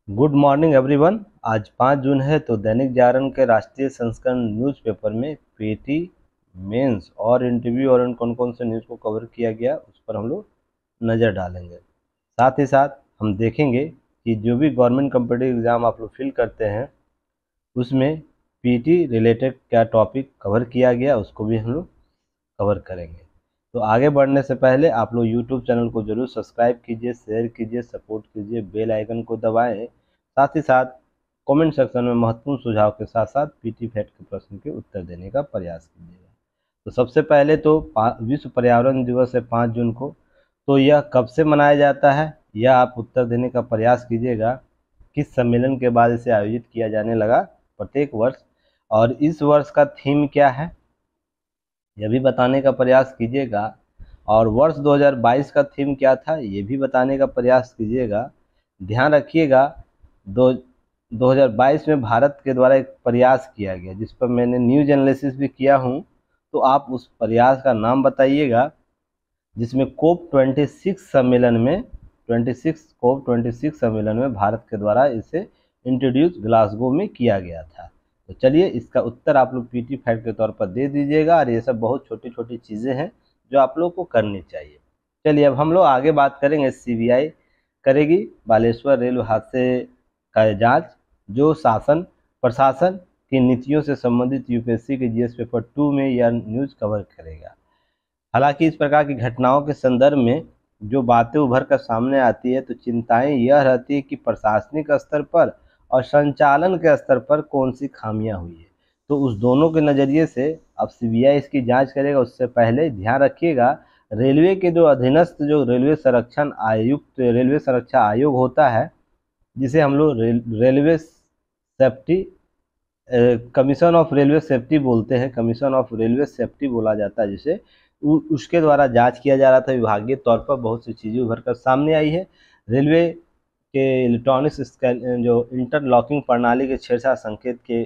Good morning everyone. आज 5 जून है तो दैनिक जागरण के राष्ट्रीय संस्करण न्यूज़पेपर में पीटी मेंस और इंटरव्यू और कौन कौन से न्यूज़ को कवर किया गया उस पर हम लोग नज़र डालेंगे। साथ ही साथ हम देखेंगे कि जो भी गवर्नमेंट कॉम्पिटिटिव एग्ज़ाम आप लोग फिल करते हैं उसमें पीटी रिलेटेड क्या टॉपिक कवर किया गया उसको भी हम लोग कवर करेंगे। तो आगे बढ़ने से पहले आप लोग यूट्यूब चैनल को जरूर सब्सक्राइब कीजिए, शेयर कीजिए, सपोर्ट कीजिए, बेल आइकन को दबाएं। साथ ही साथ कमेंट सेक्शन में महत्वपूर्ण सुझाव के साथ साथ पीटी फैक्ट के प्रश्न के उत्तर देने का प्रयास कीजिएगा। तो सबसे पहले तो विश्व पर्यावरण दिवस है 5 जून को। तो यह कब से मनाया जाता है यह आप उत्तर देने का प्रयास कीजिएगा। किस सम्मेलन के बाद इसे आयोजित किया जाने लगा प्रत्येक वर्ष, और इस वर्ष का थीम क्या है यह भी बताने का प्रयास कीजिएगा। और वर्ष 2022 का थीम क्या था ये भी बताने का प्रयास कीजिएगा। ध्यान रखिएगा 2022 में भारत के द्वारा एक प्रयास किया गया जिस पर मैंने न्यूज एनालिसिस भी किया हूँ, तो आप उस प्रयास का नाम बताइएगा जिसमें COP26 सम्मेलन में भारत के द्वारा इसे इंट्रोड्यूस ग्लासगो में किया गया था। तो चलिए इसका उत्तर आप लोग पीटी फैक्ट के तौर पर दे दीजिएगा। और ये सब बहुत छोटी छोटी चीज़ें हैं जो आप लोग को करनी चाहिए। चलिए अब हम लोग आगे बात करेंगे। सीबीआई करेगी बालेश्वर रेल हादसे का जांच, जो शासन प्रशासन की नीतियों से संबंधित यूपीएससी के जीएस पेपर 2 में यह न्यूज़ कवर करेगा। हालांकि इस प्रकार की घटनाओं के संदर्भ में जो बातें उभर कर सामने आती है तो चिंताएं यह रहती है कि प्रशासनिक स्तर पर और संचालन के स्तर पर कौन सी खामियां हुई है। तो उस दोनों के नज़रिए से अब सीबीआई इसकी जांच करेगा। उससे पहले ध्यान रखिएगा रेलवे के जो अधीनस्थ जो रेलवे सुरक्षा आयोग होता है, जिसे हम लोग railway safety commission of railway safety बोलते हैं, कमीशन ऑफ रेलवे सेफ्टी बोला जाता है जिसे, उसके द्वारा जांच किया जा रहा था। विभागीय तौर पर बहुत सी चीज़ें उभर कर सामने आई है। रेलवे के इलेक्ट्रॉनिक्स जो इंटरलॉकिंग प्रणाली के छेड़छाड़ संकेत के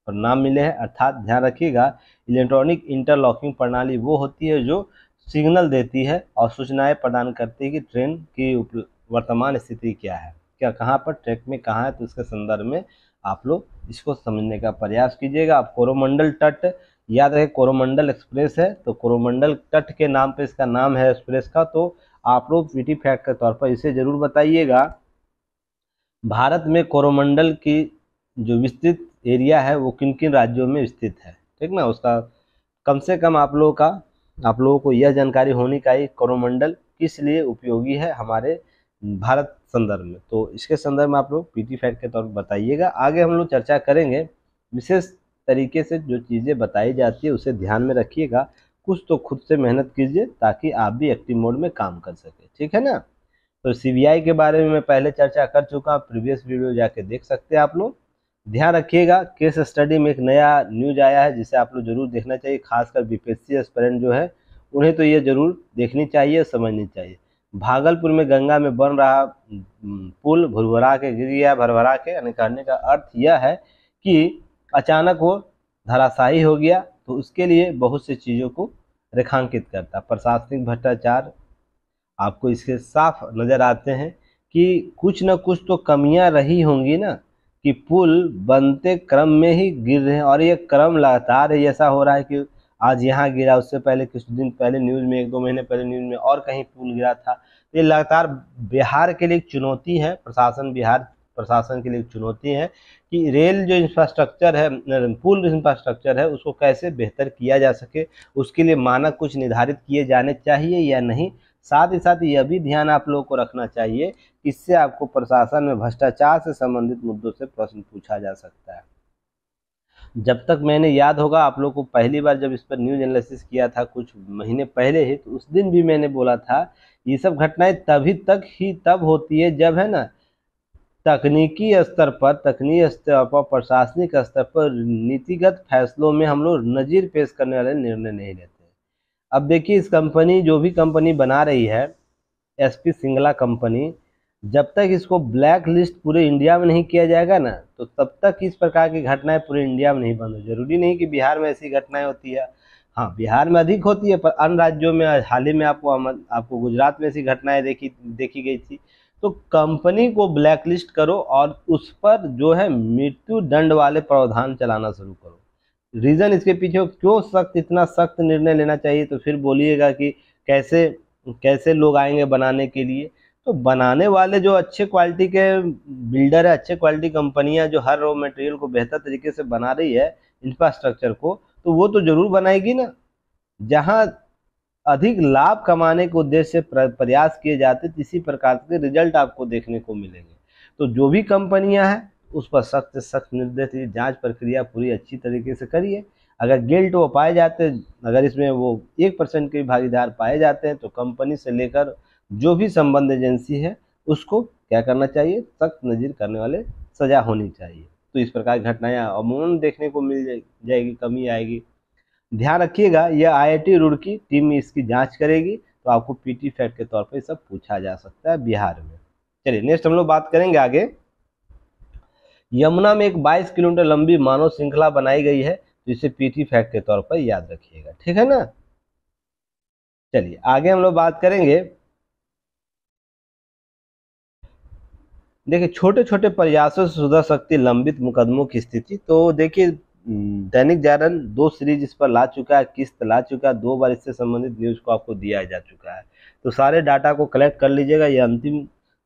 नाम मिले हैं। अर्थात ध्यान रखिएगा इलेक्ट्रॉनिक इंटरलॉकिंग प्रणाली वो होती है जो सिग्नल देती है और सूचनाएं प्रदान करती है कि ट्रेन की वर्तमान स्थिति क्या है, क्या कहाँ पर ट्रैक में कहाँ है। तो इसके संदर्भ में आप लोग इसको समझने का प्रयास कीजिएगा। आप कोरोमंडल तट याद रहे, कोरोमंडल एक्सप्रेस है तो कोरोमंडल तट के नाम पे इसका नाम है एक्सप्रेस का। तो आप लोग पीटी फैक्ट के तौर पर इसे जरूर बताइएगा। भारत में कोरोमंडल की जो विस्तृत एरिया है वो किन किन राज्यों में स्थित है, ठीक ना। उसका कम से कम आप लोगों को यह जानकारी होनी चाहिए कोरोमंडल किस लिए उपयोगी है हमारे भारत संदर्भ में। तो इसके संदर्भ में आप लोग पीटी फैक्ट के तौर पर बताइएगा। आगे हम लोग चर्चा करेंगे। विशेष तरीके से जो चीज़ें बताई जाती है उसे ध्यान में रखिएगा। कुछ तो खुद से मेहनत कीजिए ताकि आप भी एक्टिव मोड में काम कर सके, ठीक है ना। तो सीबीआई के बारे में मैं पहले चर्चा कर चुका, प्रीवियस वीडियो जाके देख सकते हैं आप लोग। ध्यान रखिएगा केस स्टडी में एक नया न्यूज आया है जिसे आप लोग जरूर देखना चाहिए। खासकर बीपीएससी एस्पिरेंट जो है उन्हें तो ये जरूर देखनी चाहिए, समझनी चाहिए। भागलपुर में गंगा में बन रहा पुल भुरभुरा के गिर गया, भरभरा के, यानी कहने का अर्थ यह है कि अचानक वो धराशायी हो गया। तो उसके लिए बहुत सी चीज़ों को रेखांकित करता। प्रशासनिक भ्रष्टाचार आपको इसके साफ नज़र आते हैं कि कुछ न कुछ तो कमियां रही होंगी ना, कि पुल बनते क्रम में ही गिर रहे हैं और ये क्रम लगातार ऐसा हो रहा है कि आज यहाँ गिरा, उससे पहले कुछ दिन पहले न्यूज़ में, 1-2 महीने पहले न्यूज़ में और कहीं पुल गिरा था। ये लगातार बिहार के लिए एक चुनौती है, बिहार प्रशासन के लिए एक चुनौती है कि रेल जो इंफ्रास्ट्रक्चर है, पुल इंफ्रास्ट्रक्चर है, उसको कैसे बेहतर किया जा सके। उसके लिए मानक कुछ निर्धारित किए जाने चाहिए या नहीं। साथ ही साथ यह भी ध्यान आप लोगों को रखना चाहिए कि इससे आपको प्रशासन में भ्रष्टाचार से संबंधित मुद्दों से प्रश्न पूछा जा सकता है। जब तक मैंने याद होगा आप लोगों को पहली बार जब इस पर न्यूज एनालिसिस किया था कुछ महीने पहले ही, तो उस दिन भी मैंने बोला था ये सब घटनाएं तब होती है जब है ना तकनीकी स्तर पर प्रशासनिक स्तर पर नीतिगत फैसलों में हम लोग नज़ीर पेश करने वाले निर्णय नहीं लेते। अब देखिए इस कंपनी जो भी कंपनी बना रही है एसपी सिंगला कंपनी, जब तक इसको ब्लैक लिस्ट पूरे इंडिया में नहीं किया जाएगा ना तो तब तक इस प्रकार की घटनाएं पूरे इंडिया में नहीं बंद हो। जरूरी नहीं कि बिहार में ऐसी घटनाएं होती है, हाँ बिहार में अधिक होती है, पर अन्य राज्यों में हाल ही में आपको गुजरात में ऐसी घटनाएं देखी गई थी। तो कंपनी को ब्लैकलिस्ट करो और उस पर जो है मृत्यु दंड वाले प्रावधान चलाना शुरू करो। रीजन इसके पीछे क्यों सख्त, इतना सख्त निर्णय लेना चाहिए, तो फिर बोलिएगा कि कैसे कैसे लोग आएंगे बनाने के लिए। तो बनाने वाले जो अच्छे क्वालिटी के बिल्डर है, अच्छे क्वालिटी कंपनियां जो हर रॉ मटेरियल को बेहतर तरीके से बना रही है, इंफ्रास्ट्रक्चर को, तो वो तो जरूर बनाएगी ना। जहां अधिक लाभ कमाने के उद्देश्य से प्रयास किए जाते, इसी प्रकार के रिजल्ट आपको देखने को मिलेंगे। तो जो भी कंपनियां हैं उस पर सख्त से सख्त निर्देश, जांच प्रक्रिया पूरी अच्छी तरीके से करिए। अगर गिल्ट वो पाए जाते, अगर इसमें वो 1% के भागीदार पाए जाते हैं, तो कंपनी से लेकर जो भी संबद्ध एजेंसी है उसको क्या करना चाहिए, सख्त नज़ीर करने वाले सजा होनी चाहिए। तो इस प्रकार की घटनाएं अमूमन देखने को मिल जाएगी, कमी आएगी। ध्यान रखिएगा, यह आईआईटी रुड़की टीम इसकी जांच करेगी, तो आपको पीटी फैक्ट के तौर पर सब पूछा जा सकता है बिहार में। चलिए नेक्स्ट हम लोग बात करेंगे आगे। यमुना में एक 22 किलोमीटर लंबी मानव श्रृंखला बनाई गई है, तो इसे पीटी फैक्ट के तौर पर याद रखिएगा, ठीक है ना। चलिए आगे हम लोग बात करेंगे। देखिए छोटे छोटे प्रयासों से सुधर सकती लंबित मुकदमों की स्थिति। तो देखिए दैनिक जागरण 2 सीरीज इस पर ला चुका है, किस्त ला चुका है, 2 बार इससे संबंधित न्यूज को आपको दिया जा चुका है। तो सारे डाटा को कलेक्ट कर लीजिएगा। ये अंतिम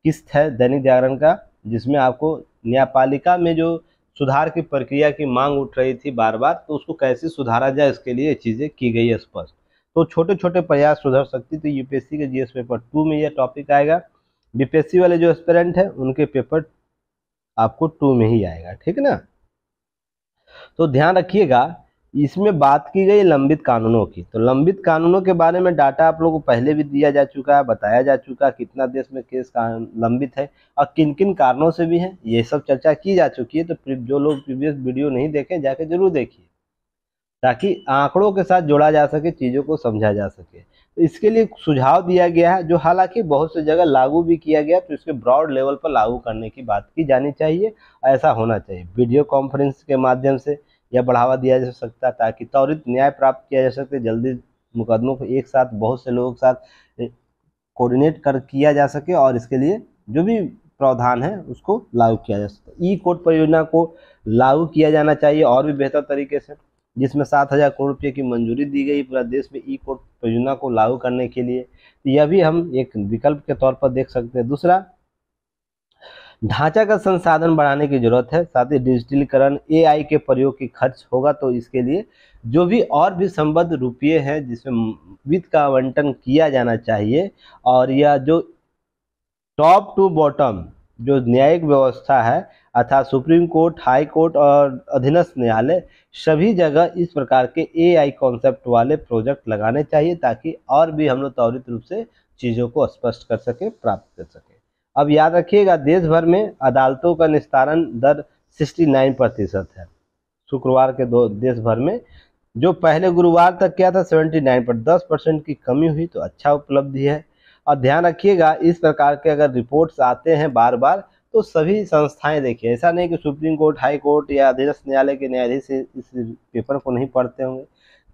किस्त है दैनिक जागरण का, जिसमें आपको न्यायपालिका में जो सुधार की प्रक्रिया की मांग उठ रही थी बार बार, तो उसको कैसे सुधारा जाए इसके लिए ये चीज़ें की गई है स्पष्ट। तो छोटे छोटे प्रयास सुधर सकती। तो यूपीएससी के जीएस पेपर 2 में यह टॉपिक आएगा। बीपीएससी वाले जो एस्पिरेंट है उनके पेपर आपको 2 में ही आएगा, ठीक है ना। तो ध्यान रखिएगा, इसमें बात की गई लंबित कानूनों की। तो लंबित कानूनों के बारे में डाटा आप लोगों को पहले भी दिया जा चुका है, बताया जा चुका है कितना देश में केस लंबित है और किन किन कारणों से भी है, ये सब चर्चा की जा चुकी है। तो जो लोग प्रीवियस वीडियो नहीं देखे जाके जरूर देखिए, ताकि आंकड़ों के साथ जोड़ा जा सके, चीज़ों को समझा जा सके। तो इसके लिए सुझाव दिया गया है, जो हालांकि बहुत सी जगह लागू भी किया गया, तो इसके ब्रॉड लेवल पर लागू करने की बात की जानी चाहिए। ऐसा होना चाहिए, वीडियो कॉन्फ्रेंस के माध्यम से यह बढ़ावा दिया जा सकता है, ताकि त्वरित न्याय प्राप्त किया जा सके, जल्दी मुकदमों को एक साथ बहुत से लोगों के साथ कोऑर्डिनेट कर किया जा सके, और इसके लिए जो भी प्रावधान है उसको लागू किया जा सकता है। ई कोर्ट परियोजना को लागू किया जाना चाहिए और भी बेहतर तरीके से, जिसमें 7,000 करोड़ रुपये की मंजूरी दी गई पूरा देश में ई कोर्ट परियोजना को लागू करने के लिए। तो यह भी हम एक विकल्प के तौर पर देख सकते हैं। दूसरा, ढांचागत संसाधन बढ़ाने की जरूरत है, साथ ही डिजिटलीकरण, एआई के प्रयोग की खर्च होगा। तो इसके लिए जो भी और भी संबद्ध रुपये हैं जिसमें वित्त का आवंटन किया जाना चाहिए, और यह जो टॉप टू बॉटम जो न्यायिक व्यवस्था है, अर्थात सुप्रीम कोर्ट, हाई कोर्ट और अधीनस्थ न्यायालय, सभी जगह इस प्रकार के एआई कॉन्सेप्ट वाले प्रोजेक्ट लगाने चाहिए, ताकि और भी हम लोग त्वरित रूप से चीज़ों को स्पष्ट कर सके, प्राप्त कर सके। अब याद रखिएगा, देश भर में अदालतों का निस्तारण दर 69% है। शुक्रवार के देश भर में, जो पहले गुरुवार तक क्या था 79 पर 10% की कमी हुई, तो अच्छा उपलब्धि है। और ध्यान रखिएगा, इस प्रकार के अगर रिपोर्ट्स आते हैं बार बार, तो सभी संस्थाएं देखिए, ऐसा नहीं कि सुप्रीम कोर्ट, हाई कोर्ट या अधीनस्थ न्यायालय के न्यायाधीश इस पेपर को नहीं पढ़ते होंगे।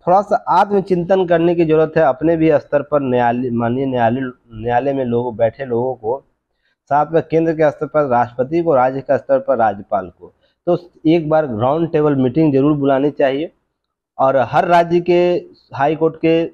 थोड़ा सा आत्मचिंतन करने की जरूरत है अपने भी स्तर पर। माननीय न्यायालय में लोगों बैठे लोगों को, साथ में केंद्र के स्तर पर राष्ट्रपति को, राज्य के स्तर पर राज्यपाल को, तो एक बार ग्राउंड टेबल मीटिंग जरूर बुलानी चाहिए। और हर राज्य के हाई कोर्ट के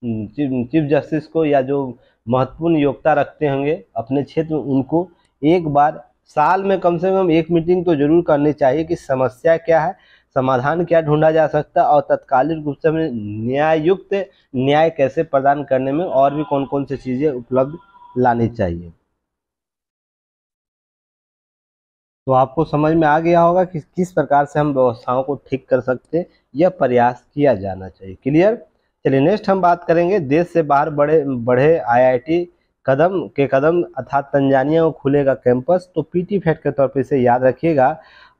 चीफ जस्टिस को, या जो महत्वपूर्ण योग्यता रखते होंगे अपने क्षेत्र में, उनको एक बार साल में कम से कम एक मीटिंग तो जरूर करनी चाहिए कि समस्या क्या है, समाधान क्या ढूंढा जा सकता है, और तत्कालीन रूप से हमें न्यायुक्त न्याय कैसे प्रदान करने में और भी कौन कौन सी चीज़ें उपलब्ध लानी चाहिए। तो आपको समझ में आ गया होगा कि किस प्रकार से हम व्यवस्थाओं को ठीक कर सकते हैं, यह प्रयास किया जाना चाहिए। क्लियर। चलिए नेक्स्ट हम बात करेंगे, देश से बाहर बढ़े आईआईटी कदम अर्थात तंजानिया में खुलेगा कैंपस। तो पीटी फैक्ट के तौर पर इसे याद रखिएगा,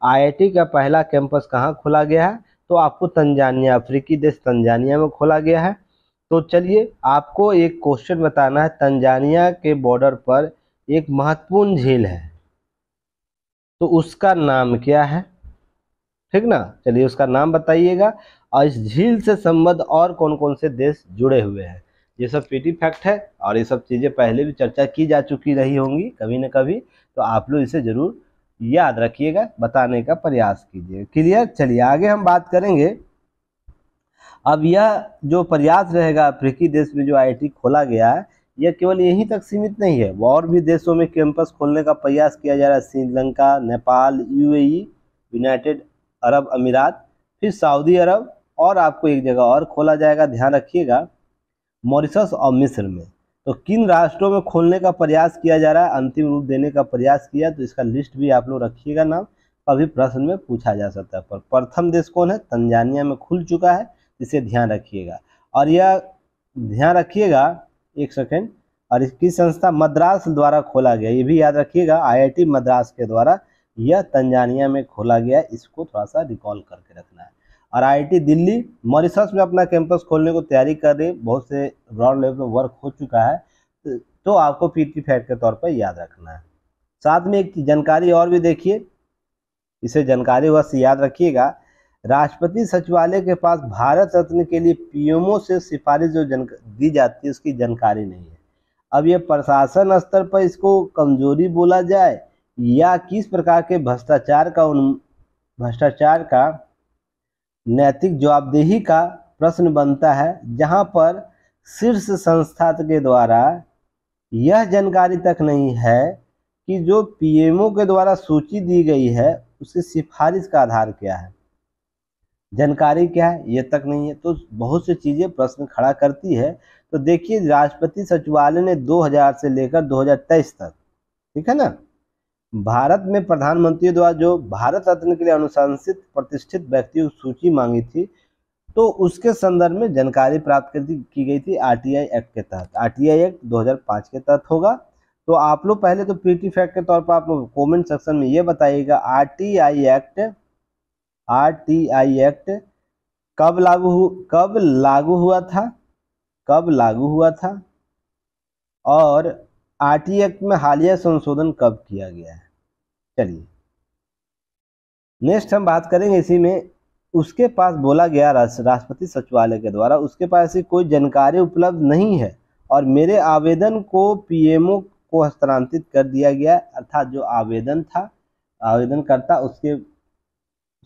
आईआईटी का पहला कैंपस कहाँ खोला गया है, तो आपको तंजानिया, अफ्रीकी देश तंजानिया में खोला गया है। तो चलिए आपको एक क्वेश्चन बताना है, तंजानिया के बॉर्डर पर एक महत्वपूर्ण झील है, तो उसका नाम क्या है, ठीक ना। चलिए उसका नाम बताइएगा, और इस झील से संबद्ध और कौन कौन से देश जुड़े हुए हैं ये सब पीटी फैक्ट है और ये सब चीज़ें पहले भी चर्चा की जा चुकी रही होंगी कभी न कभी, तो आप लोग इसे ज़रूर याद रखिएगा, बताने का प्रयास कीजिए। क्लियर? चलिए आगे हम बात करेंगे। अब यह जो प्रयास रहेगा अफ्रीकी देश में जो आईआईटी खोला गया है, यह केवल यहीं तक सीमित नहीं है, वो और भी देशों में कैंपस खोलने का प्रयास किया जा रहा है। Sri Lanka, Nepal, UAE, United Arab अमीरात, फिर सऊदी अरब, और आपको एक जगह और खोला जाएगा, ध्यान रखिएगा, मॉरिशस और मिस्र में। तो किन राष्ट्रों में खोलने का प्रयास किया जा रहा है, अंतिम रूप देने का प्रयास किया, तो इसका लिस्ट भी आप लोग रखिएगा नाम, कभी प्रश्न में पूछा जा सकता है। पर प्रथम देश कौन है? तंजानिया में खुल चुका है, इसे ध्यान रखिएगा। और यह ध्यान रखिएगा, एक सेकेंड, और इसकी संस्था मद्रास द्वारा खोला गया, ये भी याद रखिएगा, आईआईटी मद्रास के द्वारा यह तंजानिया में खोला गया, इसको थोड़ा सा रिकॉल करके रखना है। और आईआईटी दिल्ली मॉरिशस में अपना कैंपस खोलने को तैयारी कर रही है, बहुत से ग्राउंड लेवल पर वर्क हो चुका है, तो आपको पीटी फैक्ट के तौर पर याद रखना है। साथ में एक जानकारी और भी देखिए, इसे जानकारी बस याद रखिएगा, राष्ट्रपति सचिवालय के पास भारत रत्न के लिए पीएमओ से सिफारिश जो दी जाती है उसकी जानकारी नहीं है। अब ये प्रशासन स्तर पर इसको कमजोरी बोला जाए या किस प्रकार के भ्रष्टाचार का नैतिक जवाबदेही का प्रश्न बनता है, जहां पर शीर्ष संस्था के द्वारा यह जानकारी तक नहीं है कि जो पीएमओ के द्वारा सूची दी गई है उसकी सिफारिश का आधार क्या है, जानकारी क्या है, ये तक नहीं है। तो बहुत सी चीज़ें प्रश्न खड़ा करती है। तो देखिए, राष्ट्रपति सचिवालय ने 2000 से लेकर 2023 तक, ठीक है ना, भारत में प्रधानमंत्री द्वारा जो भारत रत्न के लिए अनुशंसित प्रतिष्ठित व्यक्तियों की सूची मांगी थी, तो उसके संदर्भ में जानकारी प्राप्त की गई थी आरटीआई एक्ट के तहत। आरटीआई एक्ट 2005 के तहत होगा। तो आप लोग पहले तो पीटी फैक्ट के तौर पर आप लोग कॉमेंट सेक्शन में ये बताइएगा, आरटीआई एक्ट कब लागू हुआ था और आरटीआई एक्ट में हालिया संशोधन कब किया गया है। चलिए नेक्स्ट हम बात करेंगे इसी में। उसके पास बोला गया राष्ट्रपति सचिवालय के द्वारा उसके पास ऐसी कोई जानकारी उपलब्ध नहीं है और मेरे आवेदन को पीएमओ को हस्तांतरित कर दिया गया, अर्थात जो आवेदन था, आवेदनकर्ता उसके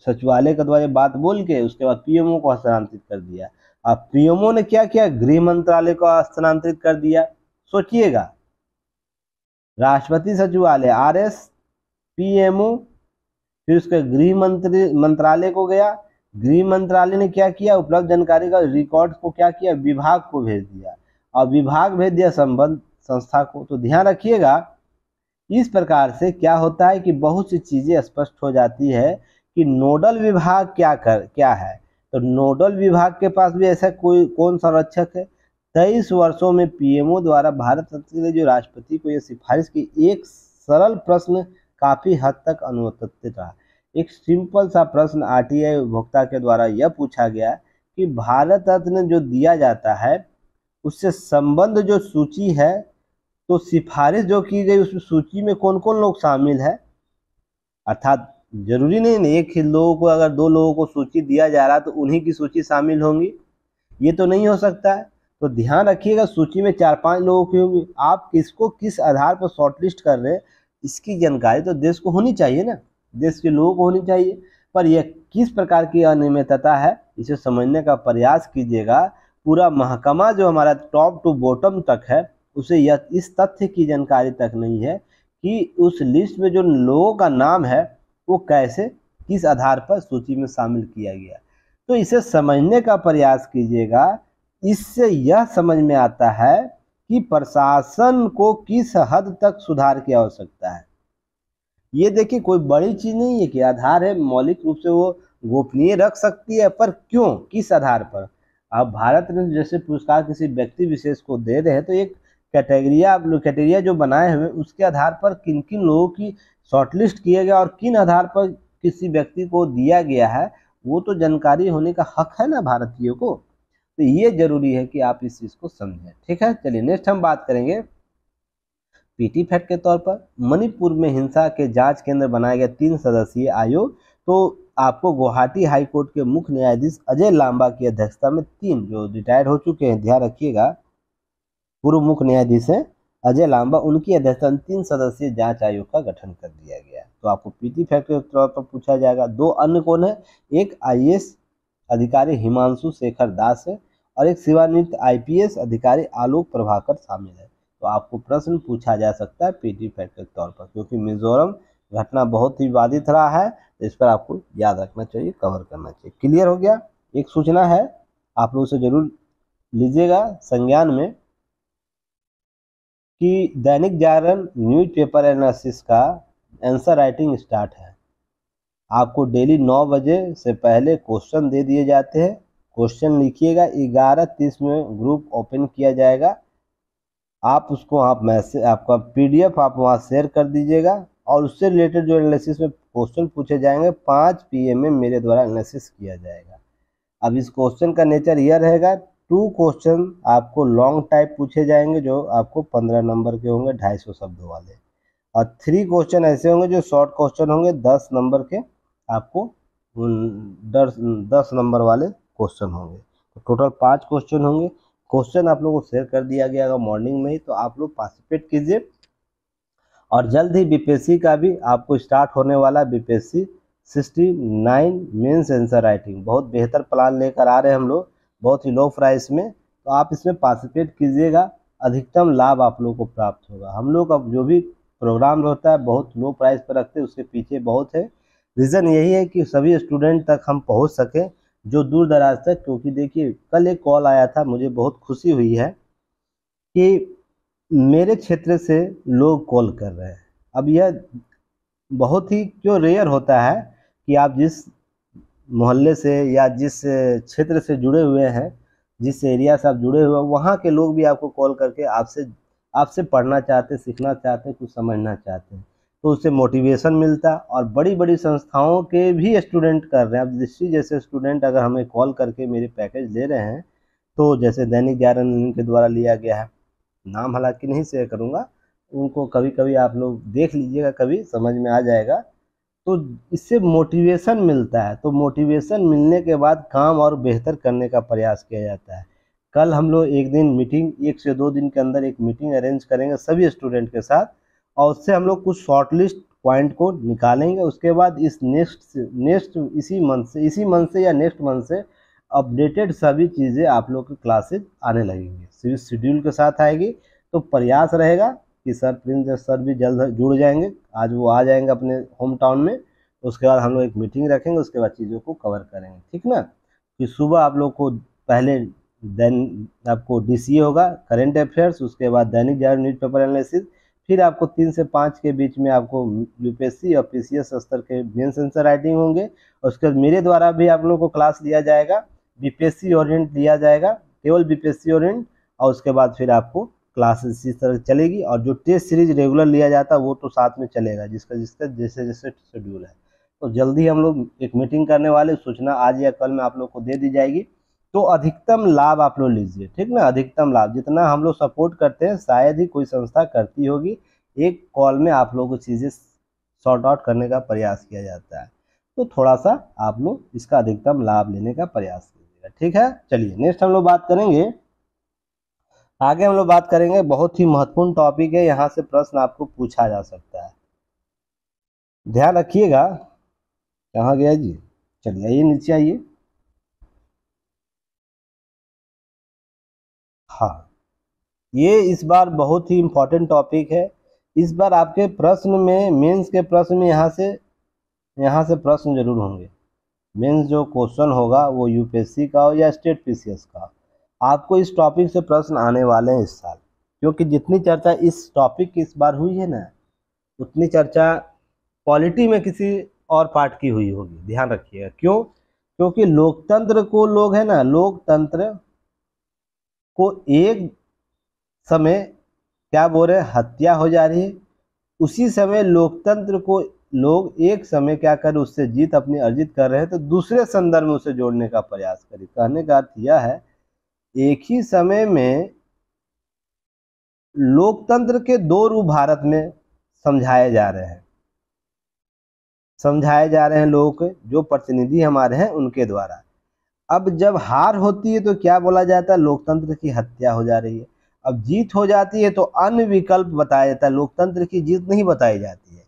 सचिवालय के द्वारा बात बोल के उसके बाद पीएमओ को हस्तांतरित कर दिया। अब पीएमओ ने क्या किया? गृह मंत्रालय को हस्तांतरित कर दिया। सोचिएगा, राष्ट्रपति सचिवालय आरएस, पीएमओ, फिर उसके गृह मंत्रालय को गया। गृह मंत्रालय ने क्या किया? उपलब्ध जानकारी का रिकॉर्ड को क्या किया? विभाग को भेज दिया और विभाग भेज दिया संबंध संस्था को। तो ध्यान रखिएगा, इस प्रकार से क्या होता है कि बहुत सी चीजें स्पष्ट हो जाती है कि नोडल विभाग क्या है। तो नोडल विभाग के पास भी ऐसा कौन संरक्षक है? 23 वर्षों में पीएमओ द्वारा भारत रत्न के लिए जो राष्ट्रपति को यह सिफारिश की, एक सरल प्रश्न काफी हद तक अनुत्तरित रहा। एक सिंपल सा प्रश्न आरटीआई उपभोक्ता के द्वारा यह पूछा गया कि भारत रत्न जो दिया जाता है उससे संबंध जो सूची है, तो सिफारिश जो की गई उस सूची में कौन कौन लोग शामिल है। अर्थात जरूरी नहीं एक ही लोगों को, अगर 2 लोगों को सूची दिया जा रहा तो उन्हीं की सूची शामिल होंगी, ये तो नहीं हो सकता है। तो ध्यान रखिएगा, सूची में 4-5 लोगों की होंगी। आप किसको किस आधार पर शॉर्टलिस्ट कर रहे हैं, इसकी जानकारी तो देश को होनी चाहिए ना, देश के लोगों को होनी चाहिए। पर यह किस प्रकार की अनियमितता है, इसे समझने का प्रयास कीजिएगा। पूरा महकमा जो हमारा टॉप टू बॉटम तक है, उसे यह इस तथ्य की जानकारी तक नहीं है कि उस लिस्ट में जो लोगों का नाम है वो कैसे, किस आधार पर सूची में शामिल किया गया। तो इसे समझने का प्रयास कीजिएगा। इससे यह समझ में आता है कि प्रशासन को किस हद तक सुधार की आवश्यकता है। ये देखिए, कोई बड़ी चीज नहीं है कि आधार है, मौलिक रूप से वो गोपनीय रख सकती है, पर क्यों, किस आधार पर। अब भारत में जैसे पुरस्कार किसी व्यक्ति विशेष को दे रहे हैं, तो एक कैटेगरिया जो बनाए हुए उसके आधार पर किन किन लोगों की शॉर्टलिस्ट किया गया और किन आधार पर किसी व्यक्ति को दिया गया है, वो तो जानकारी होने का हक है ना भारतीयों को। तो ये जरूरी है कि आप इस चीज को समझें, ठीक है। चलिए नेक्स्ट हम बात करेंगे पीटी फैक्ट के तौर पर। मणिपुर में हिंसा के जांच केंद्र बनाया गया 3 सदस्यीय आयोग। तो आपको गुवाहाटी हाई कोर्ट के मुख्य न्यायाधीश अजय लांबा की अध्यक्षता में 3 जो रिटायर्ड हो चुके हैं, ध्यान रखिएगा, पूर्व मुख्य न्यायाधीश हैं अजय लांबा, उनकी अध्यक्षता में 3 सदस्यीय जांच आयोग का गठन कर दिया गया। तो आपको पीटी फैक्ट के तौर पर पूछा जाएगा। 2 अन्य कौन है, एक आईएएस अधिकारी हिमांशु शेखर दास है और एक सेवानिवृत्त आईपीएस अधिकारी आलोक प्रभाकर शामिल है। तो आपको प्रश्न पूछा जा सकता है पीटी फैक्ट के तौर पर, क्योंकि मिजोरम घटना बहुत ही विवादित रहा है, तो इस पर आपको याद रखना चाहिए, कवर करना चाहिए। क्लियर हो गया। एक सूचना है, आप लोग से जरूर लीजिएगा संज्ञान में कि Dainik Jagran news paper analysis का आंसर राइटिंग स्टार्ट है। आपको डेली 9 बजे से पहले क्वेश्चन दे दिए जाते हैं। क्वेश्चन लिखिएगा, 11:30 में ग्रुप ओपन किया जाएगा। आप उसको मैसेज, आपका पीडीएफ आप वहाँ शेयर कर दीजिएगा और उससे रिलेटेड जो एनालिसिस में क्वेश्चन पूछे जाएंगे 5 PM में मेरे द्वारा एनालिसिस किया जाएगा। अब इस क्वेश्चन का नेचर यह रहेगा, 2 क्वेश्चन आपको लॉन्ग टाइप पूछे जाएंगे जो आपको 15 नंबर के होंगे, 250 शब्दों वाले, और 3 क्वेश्चन ऐसे होंगे जो शॉर्ट क्वेश्चन होंगे 10 नंबर के, आपको 10 नंबर वाले क्वेश्चन होंगे। तो टोटल 5 क्वेश्चन होंगे। क्वेश्चन आप लोगों को शेयर कर दिया गया होगा मॉर्निंग में ही, तो आप लोग पार्टिसिपेट कीजिए। और जल्द ही बीपीएससी का भी आपको स्टार्ट होने वाला, बीपीएससी 69 मेंस आंसर राइटिंग, बहुत बेहतर प्लान लेकर आ रहे हैं हम लोग, बहुत ही लो प्राइस में। तो आप इसमें पार्टिसिपेट कीजिएगा, अधिकतम लाभ आप लोगों को प्राप्त होगा। हम लोग अब जो भी प्रोग्राम रहता है बहुत लो प्राइस पर रखते हैं, उसके पीछे बहुत है रीज़न, यही है कि सभी स्टूडेंट तक हम पहुंच सकें जो दूर दराज तक। क्योंकि देखिए कल एक कॉल आया था, मुझे बहुत खुशी हुई है कि मेरे क्षेत्र से लोग कॉल कर रहे हैं। अब यह बहुत ही क्यों रेयर होता है कि आप जिस मोहल्ले से या जिस क्षेत्र से जुड़े हुए हैं, जिस एरिया से आप जुड़े हुए हैं, वहाँ के लोग भी आपको कॉल करके आपसे पढ़ना चाहते, सीखना चाहते, कुछ समझना चाहते हैं, तो उससे मोटिवेशन मिलता है। और बड़ी बड़ी संस्थाओं के भी स्टूडेंट कर रहे हैं। अब दृष्टि जैसे स्टूडेंट अगर हमें कॉल करके मेरे पैकेज ले रहे हैं, तो जैसे दैनिक जागरण के द्वारा लिया गया है, नाम हालांकि नहीं शेयर करूंगा, उनको कभी कभी आप लोग देख लीजिएगा, कभी समझ में आ जाएगा। तो इससे मोटिवेशन मिलता है, तो मोटिवेशन मिलने के बाद काम और बेहतर करने का प्रयास किया जाता है। कल हम लोग एक दिन मीटिंग, 1 से 2 दिन के अंदर एक मीटिंग अरेंज करेंगे सभी स्टूडेंट के साथ, और उससे हम लोग कुछ शॉर्ट लिस्ट पॉइंट को निकालेंगे। उसके बाद इस नेक्स्ट इसी मंथ से या नेक्स्ट मंथ से अपडेटेड सभी चीज़ें आप लोग की क्लासेज आने लगेंगी, शेड्यूल के साथ आएगी। तो प्रयास रहेगा कि सर प्रिंस सर भी जल्द जुड़ जाएंगे, आज वो आ जाएंगे अपने होम टाउन में। उसके बाद हम लोग एक मीटिंग रखेंगे, उसके बाद चीज़ों को कवर करेंगे, ठीक ना। कि सुबह आप लोग को पहले आपको डीसीए होगा, करेंट अफेयर्स, उसके बाद Dainik Jagran news paper analysis, फिर आपको 3 से 5 के बीच में आपको यूपीएससी और पीसीएस स्तर के मेंस आंसर राइटिंग होंगे। उसके बाद मेरे द्वारा भी आप लोगों को क्लास लिया जाएगा, बीपीएससी ओरिएंट लिया जाएगा, केवल बीपीएससी ओरिएंट, और उसके बाद फिर आपको क्लास इसी तरह चलेगी। और जो टेस्ट सीरीज रेगुलर लिया जाता है वो तो साथ में चलेगा, जिसका जिसका जैसे जैसे शेड्यूल है। तो जल्दी हम लोग एक मीटिंग करने वाले, सूचना आज या कल में आप लोग को दे दी जाएगी। तो अधिकतम लाभ आप लोग लीजिए, ठीक ना। अधिकतम लाभ जितना हम लोग सपोर्ट करते हैं शायद ही कोई संस्था करती होगी। एक कॉल में आप लोगों को चीज़ें सॉर्ट आउट करने का प्रयास किया जाता है, तो थोड़ा सा आप लोग इसका अधिकतम लाभ लेने का प्रयास कीजिएगा, ठीक है। चलिए नेक्स्ट हम लोग बात करेंगे, आगे हम लोग बात करेंगे, बहुत ही महत्वपूर्ण टॉपिक है, यहाँ से प्रश्न आपको पूछा जा सकता है, ध्यान रखिएगा। कहाँ गया जी, चलिए आइए नीचे आइए। हाँ, ये इस बार बहुत ही इम्पोर्टेंट टॉपिक है। इस बार आपके प्रश्न में, मेंस के प्रश्न में यहाँ से प्रश्न जरूर होंगे। मेंस जो क्वेश्चन होगा वो यूपीएससी का हो या स्टेट पीसीएस का, आपको इस टॉपिक से प्रश्न आने वाले हैं इस साल। क्योंकि जितनी चर्चा इस टॉपिक की इस बार हुई है ना, उतनी चर्चा पॉलिटी में किसी और पार्ट की हुई होगी, ध्यान रखिएगा। क्यों? क्योंकि लोकतंत्र को लोग है ना, लोकतंत्र को एक समय क्या बोल रहे हैं, हत्या हो जा रही है। उसी समय लोकतंत्र को लोग एक समय क्या कर, उससे जीत अपनी अर्जित कर रहे हैं, तो दूसरे संदर्भ में उसे जोड़ने का प्रयास करें। कहने का अर्थ यह है, एक ही समय में लोकतंत्र के 2 रूप भारत में समझाए जा रहे हैं, लोगों के जो प्रतिनिधि हमारे हैं उनके द्वारा। अब जब हार होती है तो क्या बोला जाता है, लोकतंत्र की हत्या हो जा रही है। अब जीत हो जाती है तो अन्य विकल्प बताया जाता है, लोकतंत्र की जीत नहीं बताई जाती है।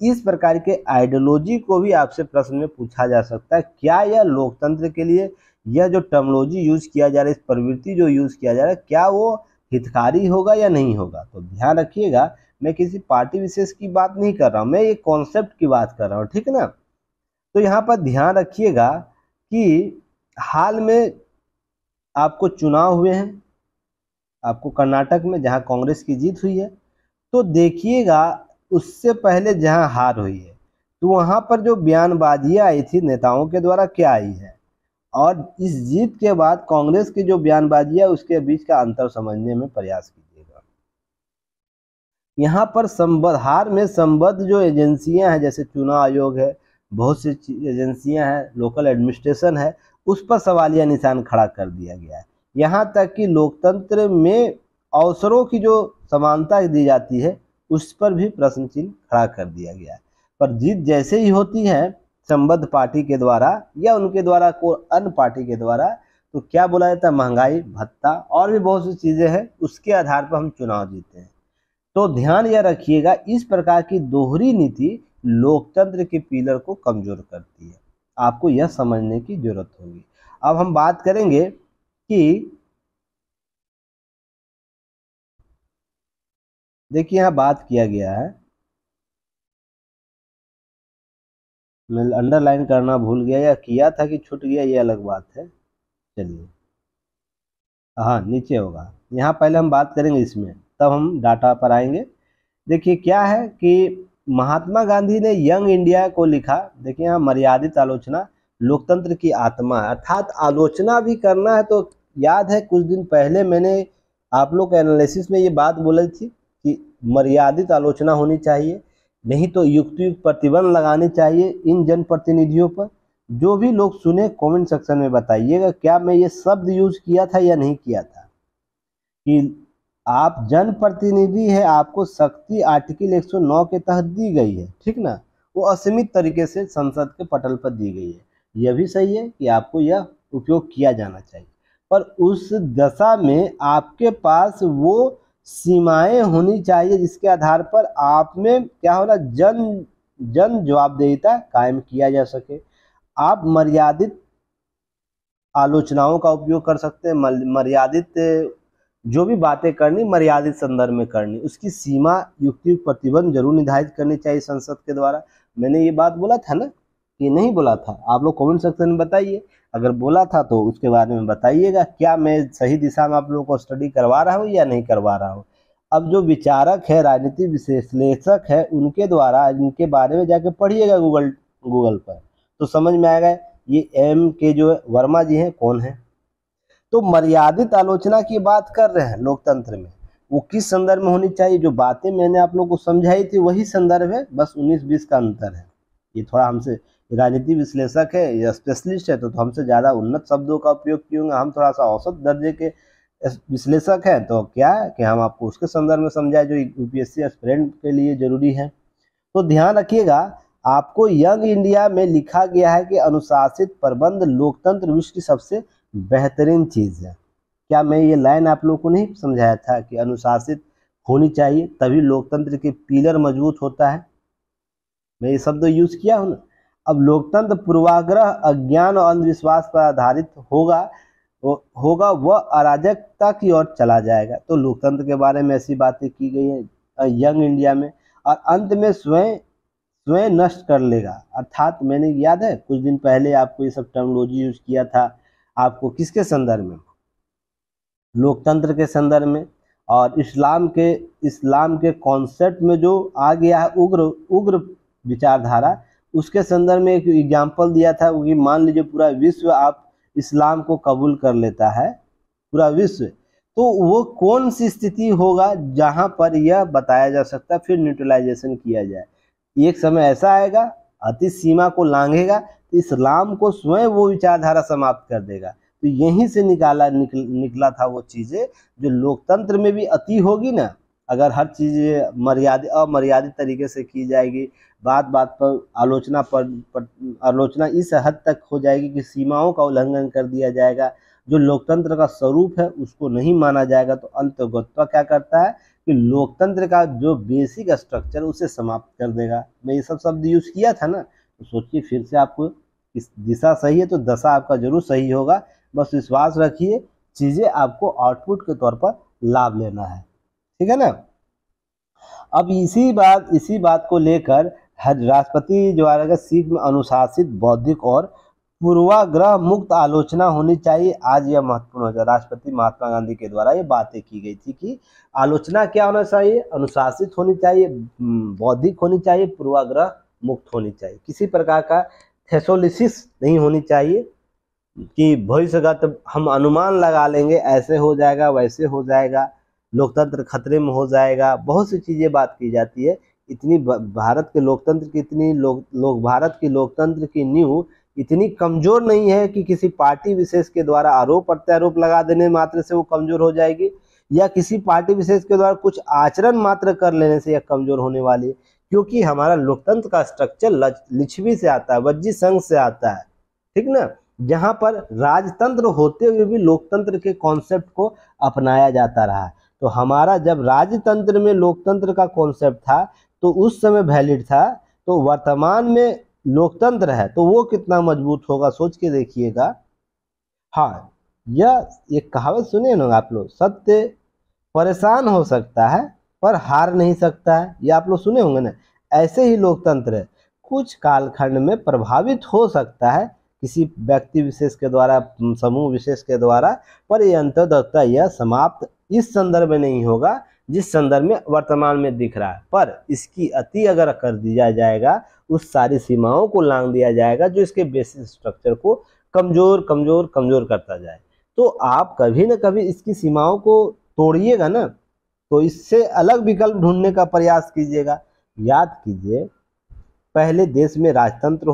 इस प्रकार के आइडियोलॉजी को भी आपसे प्रश्न में पूछा जा सकता है, क्या यह लोकतंत्र के लिए यह जो टर्मोलॉजी यूज किया जा रहा है, इस प्रवृत्ति जो यूज किया जा रहा है, क्या वो हितकारी होगा या नहीं होगा। तो ध्यान रखिएगा, मैं किसी पार्टी विशेष की बात नहीं कर रहा हूँ, मैं एक कॉन्सेप्ट की बात कर रहा हूँ, ठीक है ना। तो यहाँ पर ध्यान रखिएगा कि हाल में आपको चुनाव हुए हैं, आपको कर्नाटक में जहाँ कांग्रेस की जीत हुई है, तो देखिएगा उससे पहले जहाँ हार हुई है, तो वहाँ पर जो बयानबाजियाँ आई थी नेताओं के द्वारा क्या आई है, और इस जीत के बाद कांग्रेस की जो बयानबाजियाँ उसके बीच का अंतर समझने में प्रयास कीजिएगा। यहाँ पर संबद्ध हार में संबद्ध जो एजेंसियां हैं, जैसे चुनाव आयोग है, बहुत सी एजेंसियां हैं, लोकल एडमिनिस्ट्रेशन है, उस पर सवालिया निशान खड़ा कर दिया गया है। यहाँ तक कि लोकतंत्र में अवसरों की जो समानता दी जाती है उस पर भी प्रश्न चिन्ह खड़ा कर दिया गया है। पर जीत जैसे ही होती है संबद्ध पार्टी के द्वारा या उनके द्वारा कोई अन्य पार्टी के द्वारा, तो क्या बोला जाता है, महंगाई भत्ता और भी बहुत सी चीज़ें हैं, उसके आधार पर हम चुनाव जीते हैं। तो ध्यान यह रखिएगा, इस प्रकार की दोहरी नीति लोकतंत्र के पिलर को कमजोर करती है, आपको यह समझने की जरूरत होगी। अब हम बात करेंगे कि देखिए यहाँ बात किया गया है, मैं अंडरलाइन करना भूल गया या किया था कि छूट गया, ये अलग बात है। चलिए, हाँ नीचे होगा, यहाँ पहले हम बात करेंगे इसमें, तब हम डाटा पर आएंगे। देखिए क्या है कि महात्मा गांधी ने यंग इंडिया को लिखा, देखिए यहाँ मर्यादित आलोचना लोकतंत्र की आत्मा है, अर्थात आलोचना भी करना है। तो याद है कुछ दिन पहले मैंने आप लोग के एनालिसिस में ये बात बोली थी कि मर्यादित आलोचना होनी चाहिए, नहीं तो युक्त प्रतिबंध लगाने चाहिए इन जनप्रतिनिधियों पर। जो भी लोग सुने कमेंट सेक्शन में बताइएगा, क्या मैं ये शब्द यूज किया था या नहीं किया था, कि आप जनप्रतिनिधि है, आपको शक्ति आर्टिकल 109 के तहत दी गई है, ठीक ना, वो असीमित तरीके से संसद के पटल पर दी गई है। यह भी सही है कि आपको यह उपयोग किया जाना चाहिए, पर उस दशा में आपके पास वो सीमाएं होनी चाहिए जिसके आधार पर आप में क्या हो रहा, जन जवाबदेहिता कायम किया जा सके। आप मर्यादित आलोचनाओं का उपयोग कर सकते हैं, मर्यादित जो भी बातें करनी मर्यादित संदर्भ में करनी, उसकी सीमा युक्ति प्रतिबंध जरूर निर्धारित करनी चाहिए संसद के द्वारा। मैंने ये बात बोला था ना कि नहीं बोला था, आप लोग कमेंट सेक्शन में बताइए, अगर बोला था तो उसके बारे में बताइएगा, क्या मैं सही दिशा में आप लोगों को स्टडी करवा रहा हूँ या नहीं करवा रहा हूँ। अब जो विचारक है, राजनीतिक विश्लेषक है, उनके द्वारा इनके बारे में जाके पढ़िएगा गूगल पर, तो समझ में आएगा ये एम के जो वर्मा जी हैं कौन है। तो मर्यादित आलोचना की बात कर रहे हैं लोकतंत्र में, वो किस संदर्भ में होनी चाहिए, जो बातें मैंने आप लोगों को समझाई थी वही संदर्भ है, बस 19-20 का अंतर है। ये थोड़ा हमसे, राजनीति विश्लेषक है या स्पेशलिस्ट है तो हमसे ज़्यादा उन्नत शब्दों का उपयोग किए होंगे, हम थोड़ा सा औसत दर्जे के विश्लेषक हैं, तो क्या है कि हम आपको उसके संदर्भ में समझाए जो यूपीएससी एस्पिरेंट के लिए जरूरी है। तो ध्यान रखिएगा, आपको यंग इंडिया में लिखा गया है कि अनुशासित प्रबंध लोकतंत्र विश्व की सबसे बेहतरीन चीज़ है। क्या मैं ये लाइन आप लोगों को नहीं समझाया था कि अनुशासित होनी चाहिए तभी लोकतंत्र के पिलर मजबूत होता है, मैं ये शब्द यूज किया हूँ ना। अब लोकतंत्र पूर्वाग्रह, अज्ञान और अंधविश्वास पर आधारित होगा वह अराजकता की ओर चला जाएगा। तो लोकतंत्र के बारे में ऐसी बातें की गई है यंग इंडिया में, और अंत में स्वयं नष्ट कर लेगा। अर्थात मैंने याद है कुछ दिन पहले आपको ये सब टर्मिनोलॉजी यूज किया था, आपको किसके संदर्भ में, लोकतंत्र के संदर्भ में, और इस्लाम के कॉन्सेप्ट में जो आ गया है उग्र विचारधारा, उसके संदर्भ में एक एग्जाम्पल दिया था कि मान लीजिए पूरा विश्व आप इस्लाम को कबूल कर लेता है, पूरा विश्व, तो वो कौन सी स्थिति होगा जहां पर यह बताया जा सकता है फिर न्यूट्रलाइजेशन किया जाए। एक समय ऐसा आएगा अति सीमा को लांघेगा, इस्लाम को स्वयं वो विचारधारा समाप्त कर देगा। तो यहीं से निकला था वो चीज़ें जो लोकतंत्र में भी अति होगी ना, अगर हर चीज़ अमर्यादित तरीके से की जाएगी, बात बात पर आलोचना इस हद तक हो जाएगी कि सीमाओं का उल्लंघन कर दिया जाएगा, जो लोकतंत्र का स्वरूप है उसको नहीं माना जाएगा तो अंतर्गतवा क्या करता है कि लोकतंत्र का जो बेसिक स्ट्रक्चर उसे समाप्त कर देगा। मैं ये सब शब्द यूज किया था ना, तो सोचिए फिर से आपको इस दिशा सही है तो दशा आपका जरूर सही होगा। बस विश्वास रखिए, चीजें आपको आउटपुट के तौर पर लाभ लेना है, ठीक है ना। अब इसी बात को लेकर राष्ट्रपति द्वारा सीख में अनुशासित, बौद्धिक और पूर्वाग्रह मुक्त आलोचना होनी चाहिए। आज यह महत्वपूर्ण हो जाए। राष्ट्रपति महात्मा गांधी के द्वारा ये बातें की गई थी कि आलोचना क्या होना चाहिए, अनुशासित होनी चाहिए, बौद्धिक होनी चाहिए, पूर्वाग्रह मुक्त होनी चाहिए। किसी प्रकार का थेसोलिसिस नहीं होनी चाहिए कि भविष्यगत हम अनुमान लगा लेंगे, ऐसे हो जाएगा वैसे हो जाएगा, लोकतंत्र खतरे में हो जाएगा। बहुत सी चीजें बात की जाती है। इतनी भारत के लोकतंत्र की इतनी भारत की लोकतंत्र की नींव इतनी कमजोर नहीं है कि किसी पार्टी विशेष के द्वारा आरोप प्रत्यारोप लगा देने मात्र से वो कमजोर हो जाएगी, या किसी पार्टी विशेष के द्वारा कुछ आचरण मात्र कर लेने से यह कमजोर होने वाली है। क्योंकि हमारा लोकतंत्र का स्ट्रक्चर लिच्छवी से आता है, वज्जी संघ से आता है, ठीक ना, जहां पर राजतंत्र होते हुए भी लोकतंत्र के कॉन्सेप्ट को अपनाया जाता रहा है। तो हमारा जब राजतंत्र में लोकतंत्र का कॉन्सेप्ट था तो उस समय वैलिड था, तो वर्तमान में लोकतंत्र है तो वो कितना मजबूत होगा, सोच के देखिएगा। हाँ, यह एक कहावत सुने ना आप लोग, सत्य परेशान हो सकता है पर हार नहीं सकता है, ये आप लोग सुने होंगे ना। ऐसे ही लोकतंत्र है, कुछ कालखंड में प्रभावित हो सकता है किसी व्यक्ति विशेष के द्वारा, समूह विशेष के द्वारा, पर यह अंततः यह समाप्त इस संदर्भ में नहीं होगा जिस संदर्भ में वर्तमान में दिख रहा है। पर इसकी अति अगर कर दिया जाएगा, उस सारी सीमाओं को लांघ दिया जाएगा जो इसके बेसिक स्ट्रक्चर को कमजोर कमजोर कमजोर करता जाए, तो आप कभी न कभी इसकी सीमाओं को तोड़िएगा ना, तो इससे अलग विकल्प ढूंढने का प्रयास कीजिएगा। याद कीजिए, पहले देश में राजतंत्र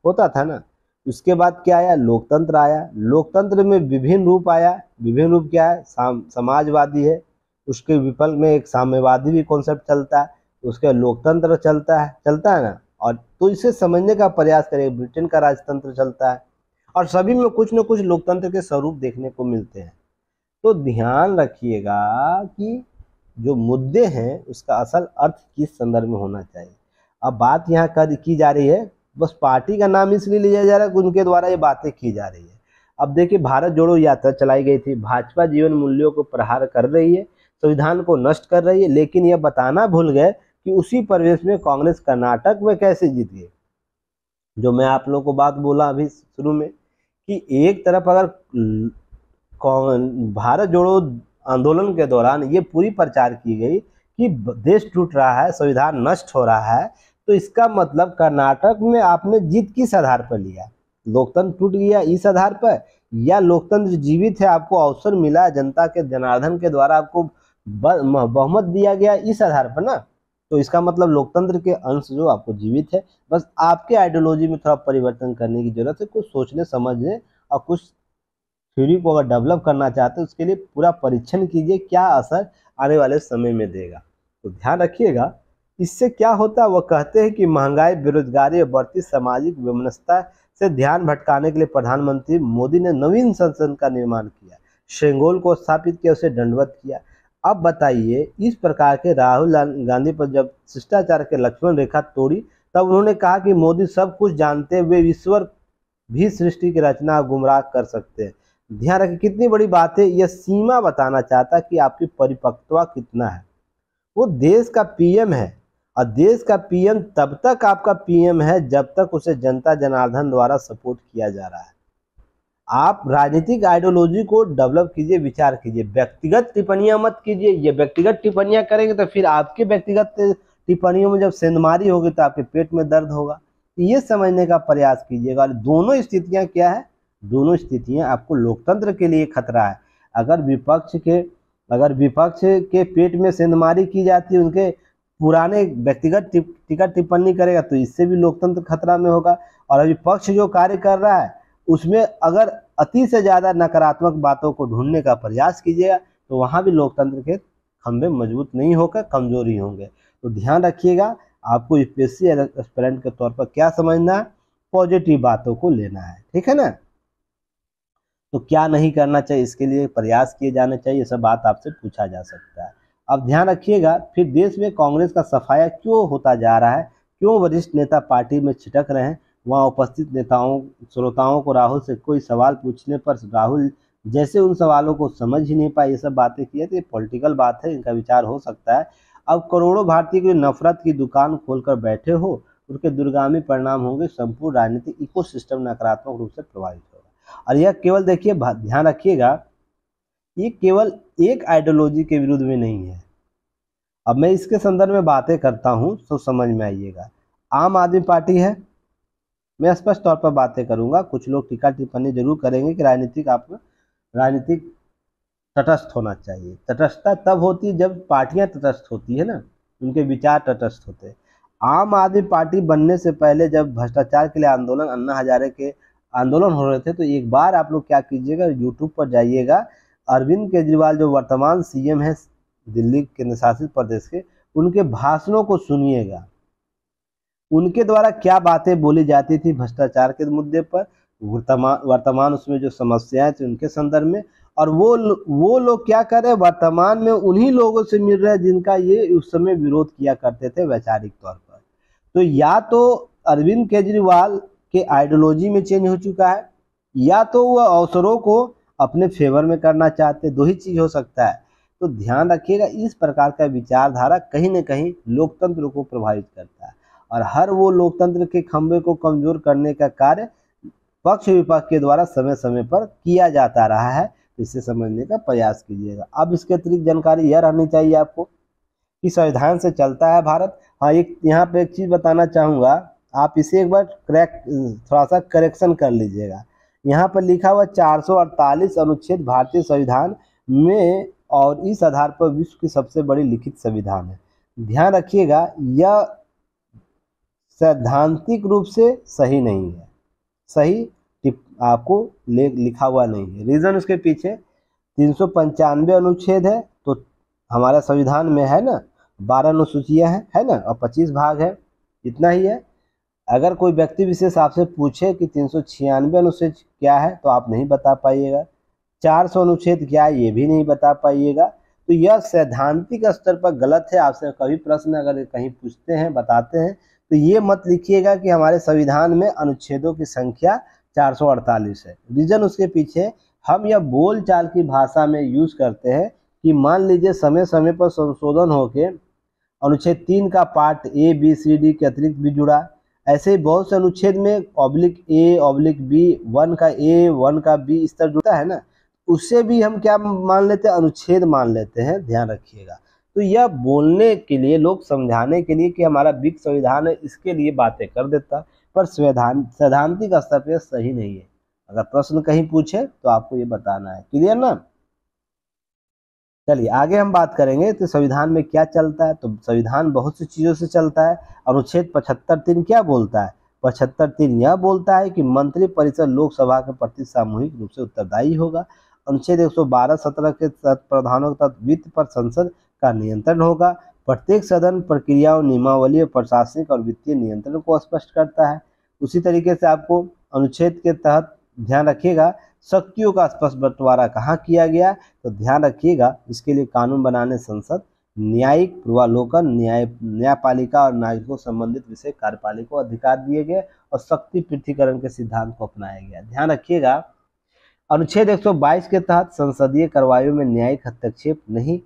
होता था ना, उसके बाद क्या आया, लोकतंत्र आया। लोकतंत्र में विभिन्न रूप आया। विभिन्न रूप क्या है, समाजवादी है, उसके विकल्प में एक साम्यवादी भी कॉन्सेप्ट चलता है, उसके लोकतंत्र चलता है ना। और तो इसे समझने का प्रयास करें, ब्रिटेन का राजतंत्र चलता है, और सभी में कुछ न कुछ लोकतंत्र के स्वरूप देखने को मिलते हैं। तो ध्यान रखिएगा कि जो मुद्दे हैं उसका असल अर्थ किस संदर्भ में होना चाहिए। अब बात यहाँ की जा रही है, बस पार्टी का नाम इसलिए लिया जा रहा है कि उनके द्वारा ये बातें की जा रही है। अब देखिए, भारत जोड़ो यात्रा चलाई गई थी, भाजपा जीवन मूल्यों को प्रहार कर रही है, संविधान को नष्ट कर रही है, लेकिन यह बताना भूल गए कि उसी परिवेश में कांग्रेस कर्नाटक में कैसे जीत गई। जो मैं आप लोगों को बात बोला अभी शुरू में कि एक तरफ अगर भारत जोड़ो आंदोलन के दौरान ये पूरी प्रचार की गई कि देश टूट रहा है, संविधान नष्ट हो रहा है, तो इसका मतलब कर्नाटक में आपने जीत किस आधार पर लिया, लोकतंत्र टूट गया इस आधार पर, या लोकतंत्र जीवित है, आपको अवसर मिला, जनता के जनार्दन के द्वारा आपको बहुमत दिया गया इस आधार पर ना। तो इसका मतलब लोकतंत्र के अंश जो आपको जीवित है, बस आपके आइडियोलॉजी में थोड़ा परिवर्तन करने की जरूरत है। कुछ सोचने समझने और कुछ थ्योरी को अगर डेवलप करना चाहते हैं उसके लिए पूरा परीक्षण कीजिए, क्या असर आने वाले समय में देगा। तो ध्यान रखिएगा, इससे क्या होता है, वह कहते हैं कि महंगाई, बेरोजगारी और बढ़ती सामाजिक वैमनस्यता से ध्यान भटकाने के लिए प्रधानमंत्री मोदी ने नवीन संसद का निर्माण किया, शेंगोल को स्थापित किया, उसे दंडवत किया। अब बताइए, इस प्रकार के राहुल गांधी पर जब शिष्टाचार के लक्ष्मण रेखा तोड़ी, तब उन्होंने कहा कि मोदी सब कुछ जानते हुए ईश्वर भी सृष्टि की रचना गुमराह कर सकते हैं। ध्यान रखें, कितनी बड़ी बात है, यह सीमा बताना चाहता कि आपकी परिपक्वता कितना है। वो देश का पीएम है, और देश का पीएम तब तक आपका पीएम है जब तक उसे जनता जनार्दन द्वारा सपोर्ट किया जा रहा है। आप राजनीतिक आइडियोलॉजी को डेवलप कीजिए, विचार कीजिए, व्यक्तिगत टिप्पणियां मत कीजिए। ये व्यक्तिगत टिप्पणियां करेंगे तो फिर आपके व्यक्तिगत टिप्पणियों में जब सेंधमारी होगी तो आपके पेट में दर्द होगा। ये समझने का प्रयास कीजिएगा। दोनों स्थितियां क्या है, दोनों स्थितियां आपको लोकतंत्र के लिए खतरा है। अगर विपक्ष के पेट में सेंधमारी की जाती है, उनके पुराने व्यक्तिगत टिकट टिप्पणी करेगा तो इससे भी लोकतंत्र खतरा में होगा। और अभी पक्ष जो कार्य कर रहा है उसमें अगर अति से ज़्यादा नकारात्मक बातों को ढूंढने का प्रयास कीजिएगा तो वहाँ भी लोकतंत्र के खंभे मजबूत नहीं होकर कमजोर ही होंगे। तो ध्यान रखिएगा, आपको यूपीएससी एस्पिरेंट के तौर पर क्या समझना है, पॉजिटिव बातों को लेना है, ठीक है ना। तो क्या नहीं करना चाहिए, इसके लिए प्रयास किए जाने चाहिए, ये सब बात आपसे पूछा जा सकता है। अब ध्यान रखिएगा, फिर देश में कांग्रेस का सफाया क्यों होता जा रहा है, क्यों वरिष्ठ नेता पार्टी में छिटक रहे हैं। वहाँ उपस्थित नेताओं श्रोताओं को राहुल से कोई सवाल पूछने पर राहुल जैसे उन सवालों को समझ ही नहीं पाए, ये सब बातें की है। तो ये पॉलिटिकल बात है, इनका विचार हो सकता है। अब करोड़ों भारतीय की नफरत की दुकान खोलकर बैठे हो, उनके दूरगामी परिणाम होंगे, संपूर्ण राजनीतिक इकोसिस्टम नकारात्मक रूप से प्रभावित होगा। और यह केवल देखिए, ध्यान रखिएगा, ये केवल एक आइडियोलॉजी के विरुद्ध में नहीं है। अब मैं इसके संदर्भ में बातें करता हूं तो समझ में आइएगा। आम आदमी पार्टी है, मैं स्पष्ट तौर पर बातें करूंगा, कुछ लोग टीका टिप्पणी जरूर करेंगे कि राजनीतिक तटस्थ होना चाहिए। तटस्थता तब होती है जब पार्टियां तटस्थ होती है ना, उनके विचार तटस्थ होते हैं। आम आदमी पार्टी बनने से पहले जब भ्रष्टाचार के लिए आंदोलन, अन्ना हजारे के आंदोलन हो रहे थे, तो एक बार आप लोग क्या कीजिएगा, यूट्यूब पर जाइएगा, अरविंद केजरीवाल जो वर्तमान सीएम है दिल्ली केंद्र शासित प्रदेश के, उनके भाषणों को सुनिएगा। उनके द्वारा क्या बातें बोली जाती थी भ्रष्टाचार के मुद्दे पर, वर्तमान उसमें जो समस्याएं थी उनके संदर्भ में, और वो लोग क्या कर रहे हैं, वर्तमान में उन्हीं लोगों से मिल रहे हैं जिनका ये उस समय विरोध किया करते थे वैचारिक तौर पर। तो या तो अरविंद केजरीवाल के आइडियोलॉजी में चेंज हो चुका है, या तो वह अवसरों को अपने फेवर में करना चाहते, दो ही चीज हो सकता है। तो ध्यान रखिएगा, इस प्रकार का विचारधारा कहीं न कहीं लोकतंत्र को प्रभावित करता है, और हर वो लोकतंत्र के खंभे को कमजोर करने का कार्य पक्ष विपक्ष के द्वारा समय समय पर किया जाता रहा है। तो इसे समझने का प्रयास कीजिएगा। अब इसके अतिरिक्त जानकारी यह रहनी चाहिए आपको कि संविधान से चलता है भारत। हाँ, एक यहाँ पे एक चीज बताना चाहूंगा, आप इसे एक बार थोड़ा सा करेक्शन कर लीजिएगा। यहाँ पर लिखा हुआ 448 अनुच्छेद भारतीय संविधान में, और इस आधार पर विश्व की सबसे बड़ी लिखित संविधान है। ध्यान रखिएगा, यह सैद्धांतिक रूप से सही नहीं है, सही आपको लिखा हुआ नहीं है। रीजन उसके पीछे 395 अनुच्छेद है, तो हमारा संविधान में है ना 12 अनुसूचियां है ना, और 25 भाग है, इतना ही है। अगर कोई व्यक्ति विशेष आपसे पूछे कि 396 अनुच्छेद क्या है, तो आप नहीं बता पाइएगा। 400 अनुच्छेद क्या है, ये भी नहीं बता पाइएगा। तो यह सैद्धांतिक स्तर पर गलत है। आपसे कभी प्रश्न अगर कहीं पूछते हैं, बताते हैं, तो ये मत लिखिएगा कि हमारे संविधान में अनुच्छेदों की संख्या 448 है। रीजन उसके पीछे, हम यह बोलचाल की भाषा में यूज करते हैं कि मान लीजिए समय समय पर संशोधन होके अनुच्छेद 3 का part A B C D के अतिरिक्त भी जुड़ा। ऐसे ही बहुत से अनुच्छेद में (a)(b), 1 का a 1 का b इस तरह जुड़ता है ना, उससे भी हम क्या मान लेते हैं, अनुच्छेद मान लेते हैं। ध्यान रखिएगा। तो यह बोलने के लिए, लोग समझाने के लिए कि हमारा बिग संविधान है, इसके लिए बातें कर देता, पर सैद्धांतिक स्तर पर सही नहीं है। अगर प्रश्न कहीं पूछे तो आपको ये बताना है। क्लियर ना? चलिए आगे हम बात करेंगे तो संविधान में क्या चलता है। तो संविधान बहुत सी चीज़ों से चलता है। अनुच्छेद 75(3) क्या बोलता है? 75(3) यह बोलता है कि मंत्री परिषद लोकसभा के प्रति सामूहिक रूप से उत्तरदायी होगा। अनुच्छेद 112(17) के तहत प्रावधानों के तहत वित्त पर संसद का नियंत्रण होगा। प्रत्येक सदन प्रक्रियाओं, नियमावली और प्रशासनिक और वित्तीय नियंत्रण को स्पष्ट करता है। उसी तरीके से आपको अनुच्छेद के तहत ध्यान रखिएगा, शक्तियों का स्पष्ट बंटवारा कहाँ किया गया, तो ध्यान रखिएगा इसके लिए कानून बनाने संसद, न्यायिक पूर्वालोकन, न्यायपालिका और नागरिकों संबंधित विषय कार्यपालिका को अधिकार दिए गए, और शक्ति पृथकीकरण के सिद्धांत को अपनाया गया। ध्यान रखिएगा, अनुच्छेद 122 के तहत संसदीय कार्रवाइयों में न्यायिक हस्तक्षेप नहीं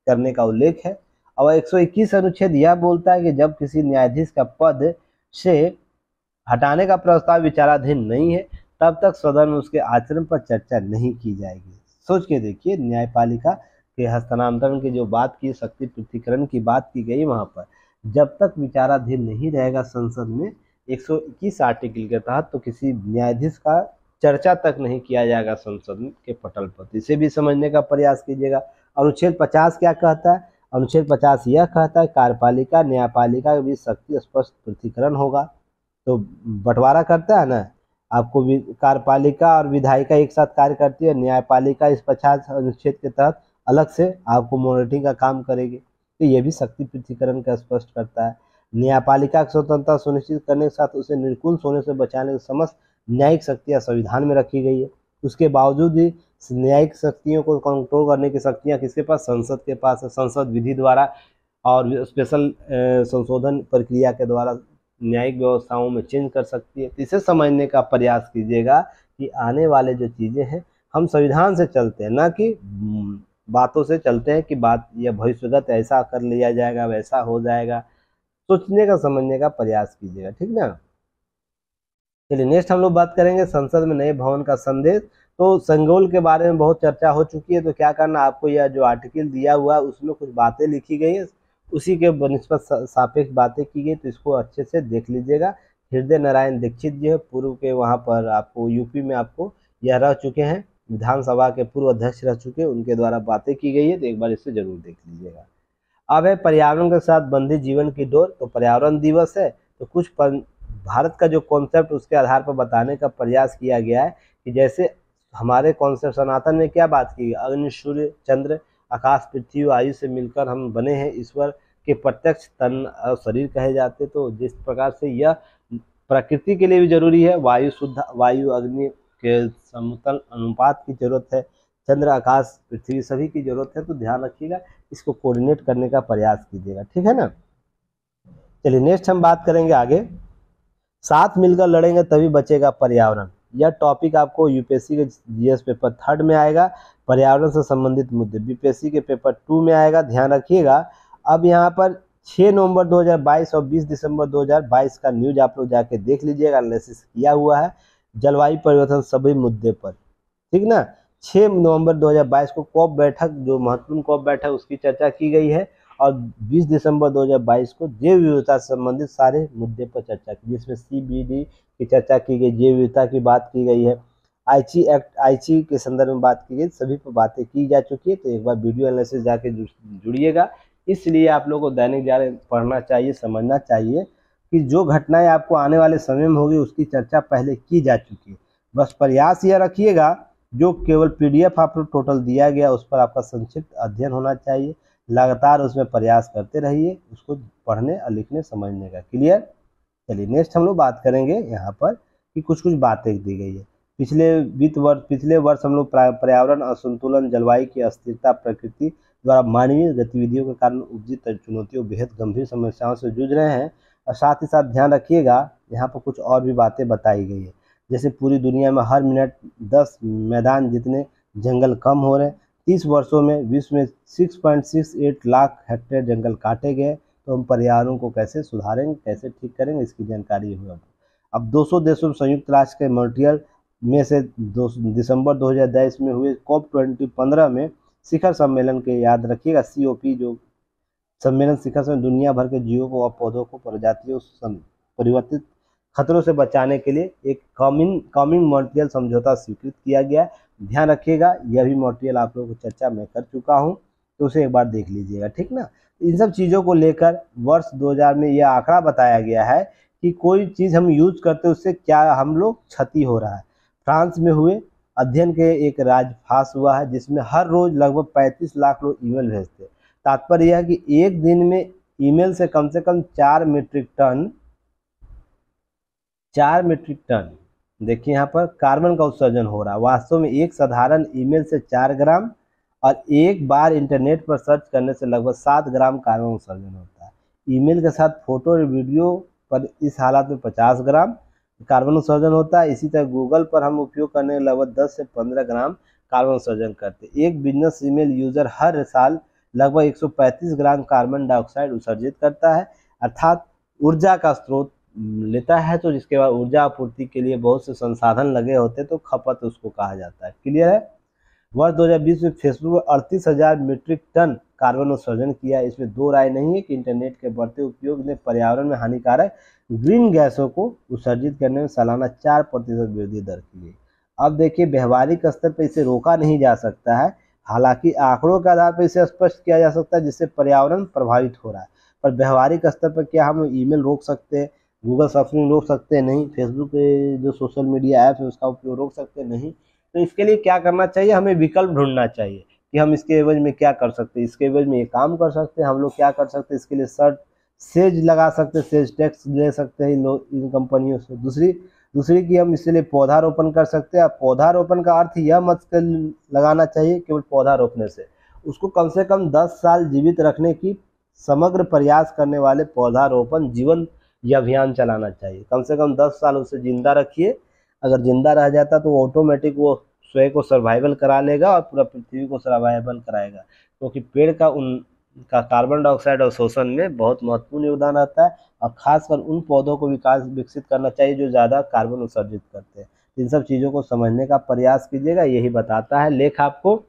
करने का उल्लेख है। और 121 अनुच्छेद यह बोलता है कि जब किसी न्यायाधीश का पद से हटाने का प्रस्ताव विचाराधीन नहीं है, तब तक सदन में उसके आचरण पर चर्चा नहीं की जाएगी। सोच के देखिए, न्यायपालिका के हस्तांतरण की जो बात की, शक्ति पृथकीकरण की बात की गई, वहां पर जब तक विचाराधीन नहीं रहेगा संसद में 121 आर्टिकल के तहत, तो किसी न्यायाधीश का चर्चा तक नहीं किया जाएगा संसद के पटल पर। इसे भी समझने का प्रयास कीजिएगा। अनुच्छेद 50 क्या कहता है? अनुच्छेद 50 यह कहता है कार्यपालिका न्यायपालिका के बीच शक्ति स्पष्ट पृथकीकरण होगा। तो बंटवारा करता है ना, आपको कार्यपालिका और विधायिका एक साथ कार्य करती है, न्यायपालिका इस 50 अनुच्छेद के तहत अलग से आपको मॉनिटरिंग का काम करेगी। तो ये भी शक्ति पृथकीकरण का स्पष्ट करता है। न्यायपालिका की स्वतंत्रता सुनिश्चित करने के साथ उसे निर्कुल होने से बचाने की समस्त न्यायिक शक्तियाँ संविधान में रखी गई है। उसके बावजूद भी न्यायिक शक्तियों को कंट्रोल करने की शक्तियाँ किसके पास, संसद के पास है। संसद विधि द्वारा और स्पेशल संशोधन प्रक्रिया के द्वारा न्यायिक व्यवस्थाओं में चेंज कर सकती है। तो इसे समझने का प्रयास कीजिएगा कि आने वाले जो चीज़ें हैं, हम संविधान से चलते हैं, ना कि बातों से चलते हैं कि बात यह भविष्यगत ऐसा कर लिया जाएगा, वैसा हो जाएगा। सोचने का समझने का प्रयास कीजिएगा, ठीक ना। चलिए नेक्स्ट हम लोग बात करेंगे संसद में नए भवन का संदेश। तो संगोल के बारे में बहुत चर्चा हो चुकी है, तो क्या करना, आपको यह जो आर्टिकल दिया हुआ है उसमें कुछ बातें लिखी गई है, उसी के निस्बत सापेक्ष बातें की गई, तो इसको अच्छे से देख लीजिएगा। हृदय नारायण दीक्षित जी है, पूर्व के वहाँ पर आपको यूपी में आपको यह रह चुके हैं, विधानसभा के पूर्व अध्यक्ष रह चुके हैं, उनके द्वारा बातें की गई है, तो एक बार इसे जरूर देख लीजिएगा। अब है पर्यावरण के साथ बंधे जीवन की डोर। तो पर्यावरण दिवस है, तो कुछ भारत का जो कॉन्सेप्ट उसके आधार पर बताने का प्रयास किया गया है कि जैसे हमारे कॉन्सेप्ट सनातन में क्या बात की, अग्नि सूर्य चंद्र आकाश पृथ्वी वायु से मिलकर हम बने हैं, ईश्वर के प्रत्यक्ष तन और शरीर कहे जाते। तो जिस प्रकार से यह प्रकृति के लिए भी जरूरी है, वायु शुद्ध वायु अग्नि के समतल अनुपात की जरूरत है, चंद्र आकाश पृथ्वी सभी की जरूरत है, तो ध्यान रखिएगा, इसको कोऑर्डिनेट करने का प्रयास कीजिएगा, ठीक है ना। चलिए नेक्स्ट हम बात करेंगे आगे, साथ मिलकर लड़ेंगे तभी बचेगा पर्यावरण। यह टॉपिक आपको यूपीएससी के जीएस पेपर 3 में आएगा, पर्यावरण से संबंधित मुद्दे बीपीएससी के पेपर 2 में आएगा, ध्यान रखिएगा। अब यहाँ पर 6 नवंबर 2022 और 20 दिसंबर 2022 का न्यूज आप लोग जाके देख लीजिएगा, एनालिसिस किया हुआ है जलवायु परिवर्तन सभी मुद्दे पर, ठीक ना। 6 नवंबर 2022 को कॉप बैठक, जो महत्वपूर्ण कॉप बैठक उसकी चर्चा की गई है, और 20 दिसंबर 2022 को जैव विविधता से संबंधित सारे मुद्दे पर चर्चा की, जिसमें CBD की चर्चा की गई, जैव विविधता की बात की गई है, आईची एक्ट आईची के संदर्भ में बात की गई, सभी पर बातें की जा चुकी है। तो एक बार वीडियो एनालिसिस जाके जुड़िएगा। इसलिए आप लोगों को दैनिक जागरण पढ़ना चाहिए, समझना चाहिए कि जो घटनाएं आपको आने वाले समय में होगी उसकी चर्चा पहले की जा चुकी है। बस प्रयास यह रखिएगा, जो केवल PDF आपको टोटल दिया गया उस पर आपका संक्षिप्त अध्ययन होना चाहिए, लगातार उसमें प्रयास करते रहिए, उसको पढ़ने और लिखने समझने का। क्लियर। चलिए नेक्स्ट हम लोग बात करेंगे यहाँ पर कि कुछ बातें दी गई है। पिछले वर्ष हम लोग पर्यावरण असंतुलन, जलवायु की अस्थिरता, प्रकृति द्वारा मानवीय गतिविधियों के कारण उपजित चुनौतियों, बेहद गंभीर समस्याओं से जूझ रहे हैं। और साथ ही साथ ध्यान रखिएगा, यहाँ पर कुछ और भी बातें बताई गई है, जैसे पूरी दुनिया में हर मिनट 10 मैदान जितने जंगल कम हो रहे हैं। 30 वर्षों में विश्व में 6.68 लाख हेक्टेयर जंगल काटे गए। तो हम पर्यावरण को कैसे सुधारेंगे, कैसे ठीक करेंगे, इसकी जानकारी हुई। अब 200 देशों में संयुक्त राष्ट्र के मॉन्ट्रियल में से दिसंबर 2022 में हुए COP15 में शिखर सम्मेलन के, याद रखिएगा COP जो सम्मेलन शिखर से दुनिया भर के जीवों को और पौधों को प्रजातियों परिवर्तित खतरों से बचाने के लिए एक कॉमिंग मॉन्ट्रियल समझौता स्वीकृत किया गया। ध्यान रखिएगा, यह भी मॉन्ट्रियल आप लोगों को चर्चा मैं कर चुका हूं, तो उसे एक बार देख लीजिएगा, ठीक ना। इन सब चीज़ों को लेकर वर्ष 2000 में यह आंकड़ा बताया गया है कि कोई चीज़ हम यूज करते उससे क्या हम लोग क्षति हो रहा है। फ्रांस में हुए अध्ययन के एक राजफास हुआ है, जिसमें हर रोज लगभग 35 लाख लोग ईमेल भेजते। तात्पर्य यह है कि एक दिन में ईमेल से कम 4 मीट्रिक टन देखिए यहाँ पर कार्बन का उत्सर्जन हो रहा है। वास्तव में एक साधारण ईमेल से 4 ग्राम और एक बार इंटरनेट पर सर्च करने से लगभग 7 ग्राम कार्बन उत्सर्जन होता है। ईमेल के साथ फोटो और वीडियो पर इस हालत में 50 ग्राम कार्बन उत्सर्जन होता है। इसी तरह गूगल पर हम उपयोग करने लगभग 10 से 15 ग्राम कार्बन उत्सर्जन करते हैं। एक बिजनेस ईमेल यूजर हर साल लगभग 135 ग्राम कार्बन डाइऑक्साइड उत्सर्जित करता है, अर्थात ऊर्जा का स्रोत लेता है, तो जिसके बाद ऊर्जा आपूर्ति के लिए बहुत से संसाधन लगे होते, तो खपत उसको कहा जाता है। क्लियर है। वर्ष 2020 में फेसबुक में 38,000 मीट्रिक टन कार्बन उत्सर्जन किया। इसमें दो राय नहीं है कि इंटरनेट के बढ़ते उपयोग ने पर्यावरण में हानिकारक ग्रीन गैसों को उत्सर्जित करने में सालाना 4% वृद्धि दर की गई। अब देखिए, व्यवहारिक स्तर पर इसे रोका नहीं जा सकता है, हालांकि आंकड़ों के आधार पर इसे स्पष्ट किया जा सकता है जिससे पर्यावरण प्रभावित हो रहा है। पर व्यवहारिक स्तर पर क्या हम ईमेल रोक सकते हैं, गूगल सर्फिंग रोक सकते हैं? नहीं। फेसबुक के जो सोशल मीडिया ऐप है उसका उपयोग रोक सकते हैं? नहीं। तो इसके लिए क्या करना चाहिए, हमें विकल्प ढूंढना चाहिए कि हम इसके एवज में क्या कर सकते हैं। इसके एवज में ये काम कर सकते हैं, हम लोग क्या कर सकते हैं, इसके लिए सेज लगा सकते हैं, सेज टैक्स ले सकते हैं इन कंपनियों से। दूसरी दूसरी की हम इसके लिए पौधारोपण कर सकते हैं। पौधारोपण का अर्थ यह मत लगाना चाहिए केवल पौधा रोपने से, उसको कम से कम 10 साल जीवित रखने की समग्र प्रयास करने वाले पौधारोपण जीवन ये अभियान चलाना चाहिए। कम से कम 10 साल उसे जिंदा रखिए, अगर जिंदा रह जाता तो ऑटोमेटिक वो स्वयं को सर्वाइवल करा लेगा और पूरा पृथ्वी को सर्वाइवल कराएगा, क्योंकि पेड़ का उनका कार्बन डाइऑक्साइड अवशोषण में बहुत महत्वपूर्ण योगदान रहता है, और खासकर उन पौधों को विकसित करना चाहिए जो ज़्यादा कार्बन उत्सर्जित करते हैं। इन सब चीज़ों को समझने का प्रयास कीजिएगा, यही बताता है लेख आपको।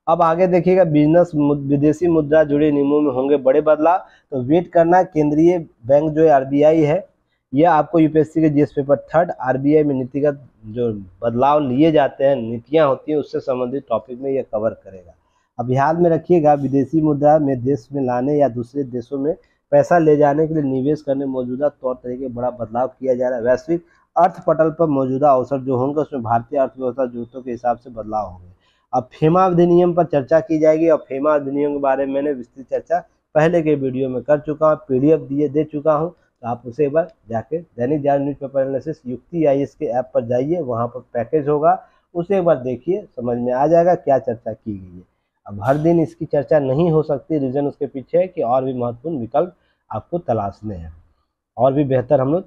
अब आगे देखिएगा, बिजनेस विदेशी मुद्रा जुड़े नियमों में होंगे बड़े बदलाव, तो वेट करना। केंद्रीय बैंक जो है आरबीआई है, यह आपको यूपीएससी के जीएस पेपर 3 आरबीआई में नीतिगत जो बदलाव लिए जाते हैं, नीतियां होती हैं, उससे संबंधित टॉपिक में यह कवर करेगा। अब ध्यान में रखिएगा, विदेशी मुद्रा में देश में लाने या दूसरे देशों में पैसा ले जाने के लिए निवेश करने मौजूदा तौर तरीके बड़ा बदलाव किया जा रहा है। वैश्विक अर्थ पटल पर मौजूदा अवसर जो होंगे उसमें भारतीय अर्थव्यवस्था जरूरतों के हिसाब से बदलाव होंगे। अब फेमा अधिनियम पर चर्चा की जाएगी, और फेमा अधिनियम के बारे में मैंने विस्तृत चर्चा पहले के वीडियो में कर चुका हूँ, पीडीएफ दे चुका हूँ, तो आप उसे एक बार जाके दैनिक जागरण न्यूज़पेपर एनालिसिस युक्ति आईएएस के ऐप पर जाइए, वहाँ पर पैकेज होगा, उसे एक बार देखिए, समझ में आ जाएगा क्या चर्चा की गई है। अब हर दिन इसकी चर्चा नहीं हो सकती, रीजन उसके पीछे है कि और भी महत्वपूर्ण विकल्प आपको तलाशने हैं, और भी बेहतर हम लोग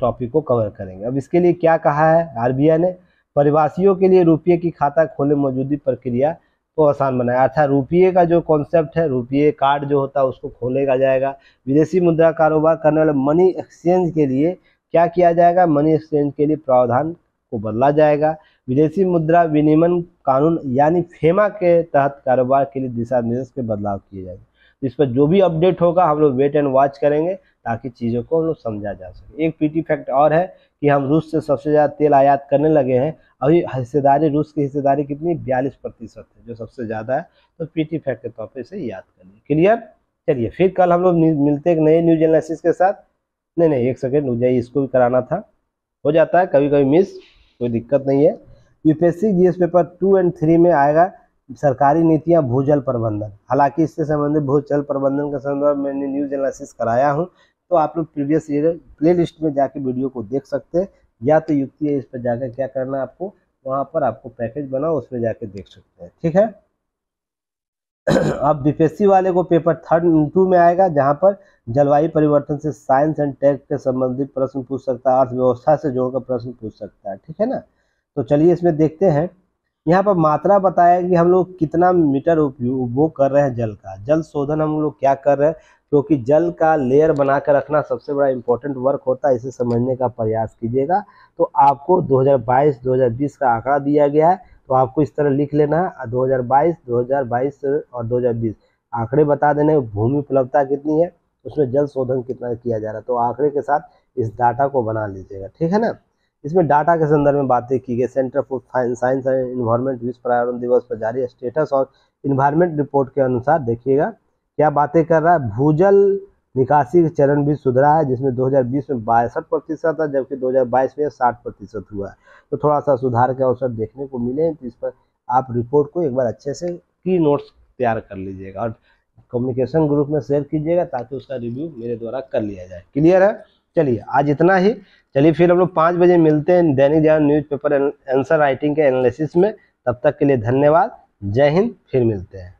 टॉपिक को कवर करेंगे। अब इसके लिए क्या कहा है आरबीआई ने, प्रवासियों के लिए रुपये की खाता खोले मौजूदा प्रक्रिया को आसान बनाया, अर्थात रुपये का जो कॉन्सेप्ट है, रुपये कार्ड जो होता है उसको खोलेगा जाएगा। विदेशी मुद्रा कारोबार करने वाले मनी एक्सचेंज के लिए क्या किया जाएगा, मनी एक्सचेंज के लिए प्रावधान को बदला जाएगा। विदेशी मुद्रा विनिमय कानून यानी फेमा के तहत कारोबार के लिए दिशा निर्देश के बदलाव किए जाएंगे। तो इस पर जो भी अपडेट होगा हम लोग वेट एंड वॉच करेंगे, ताकि चीज़ों को हम लोग समझा जा सके। एक पीटी फैक्ट और है कि हम रूस से सबसे ज़्यादा तेल आयात करने लगे हैं। अभी हिस्सेदारी, रूस की हिस्सेदारी कितनी 42% है, जो सबसे ज़्यादा है। तो पीटी फैक्ट के तौर पर इसे याद करिए। क्लियर? चलिए फिर कल हम लोग मिलते एक नए न्यूज एनालिसिस के साथ। नहीं एक सेकेंड रुक जाइए, इसको भी कराना था, हो जाता है कभी कभी मिस, कोई दिक्कत नहीं है। यूपीएससी जीएस पेपर 2 और 3 में आएगा सरकारी नीतियां भूजल प्रबंधन। हालांकि इससे संबंधित भूजल प्रबंधन के संदर्भ में मैंने न्यूज एनालिसिस कराया हूं, तो आप लोग प्रीवियस ईयर प्ले लिस्ट में जाके वीडियो को देख सकते हैं, या तो युक्ति है इस पर जाकर क्या करना है आपको, वहां पर आपको पैकेज बना उसमें जाके देख सकते हैं। ठीक है। अब बीपीएससी वाले को पेपर 2 में आएगा, जहां पर जलवायु परिवर्तन से साइंस एंड टेक के संबंधित प्रश्न पूछ सकता है, अर्थव्यवस्था से जोड़कर प्रश्न पूछ सकता है। ठीक है ना। तो चलिए इसमें देखते हैं। यहाँ पर मात्रा बताया कि हम लोग कितना मीटर उपयोग कर रहे हैं जल का। जल शोधन हम लोग क्या कर रहे हैं, क्योंकि जल का लेयर बना कर रखना सबसे बड़ा इंपॉर्टेंट वर्क होता है, इसे समझने का प्रयास कीजिएगा। तो आपको 2022-2020 का आंकड़ा दिया गया है, तो आपको इस तरह लिख लेना है 2022 और 2020 आंकड़े बता देने, भूमि उपलब्धता कितनी है, उसमें जल शोधन कितना किया जा रहा है, तो आंकड़े के साथ इस डाटा को बना लीजिएगा। ठीक है ना। इसमें डाटा के संदर्भ में बातें की गई। Centre for science and environment विश्व पर्यावरण दिवस पर जारी स्टेटस और इन्वायरमेंट रिपोर्ट के अनुसार देखिएगा क्या बातें कर रहा है। भूजल निकासी का चरण भी सुधरा है, जिसमें 2020 में 62% था, जबकि 2022 में 60% हुआ है। तो थोड़ा सा सुधार के अवसर देखने को मिले हैं। तो इस पर आप रिपोर्ट को एक बार अच्छे से की नोट्स तैयार कर लीजिएगा और कम्युनिकेशन ग्रुप में शेयर कीजिएगा, ताकि उसका रिव्यू मेरे द्वारा कर लिया जाए। क्लियर है। चलिए आज इतना ही। चलिए फिर हम लोग 5 बजे मिलते हैं Dainik Jagran newspaper answer writing के एनालिसिस में। तब तक के लिए धन्यवाद। जय हिंद। फिर मिलते हैं।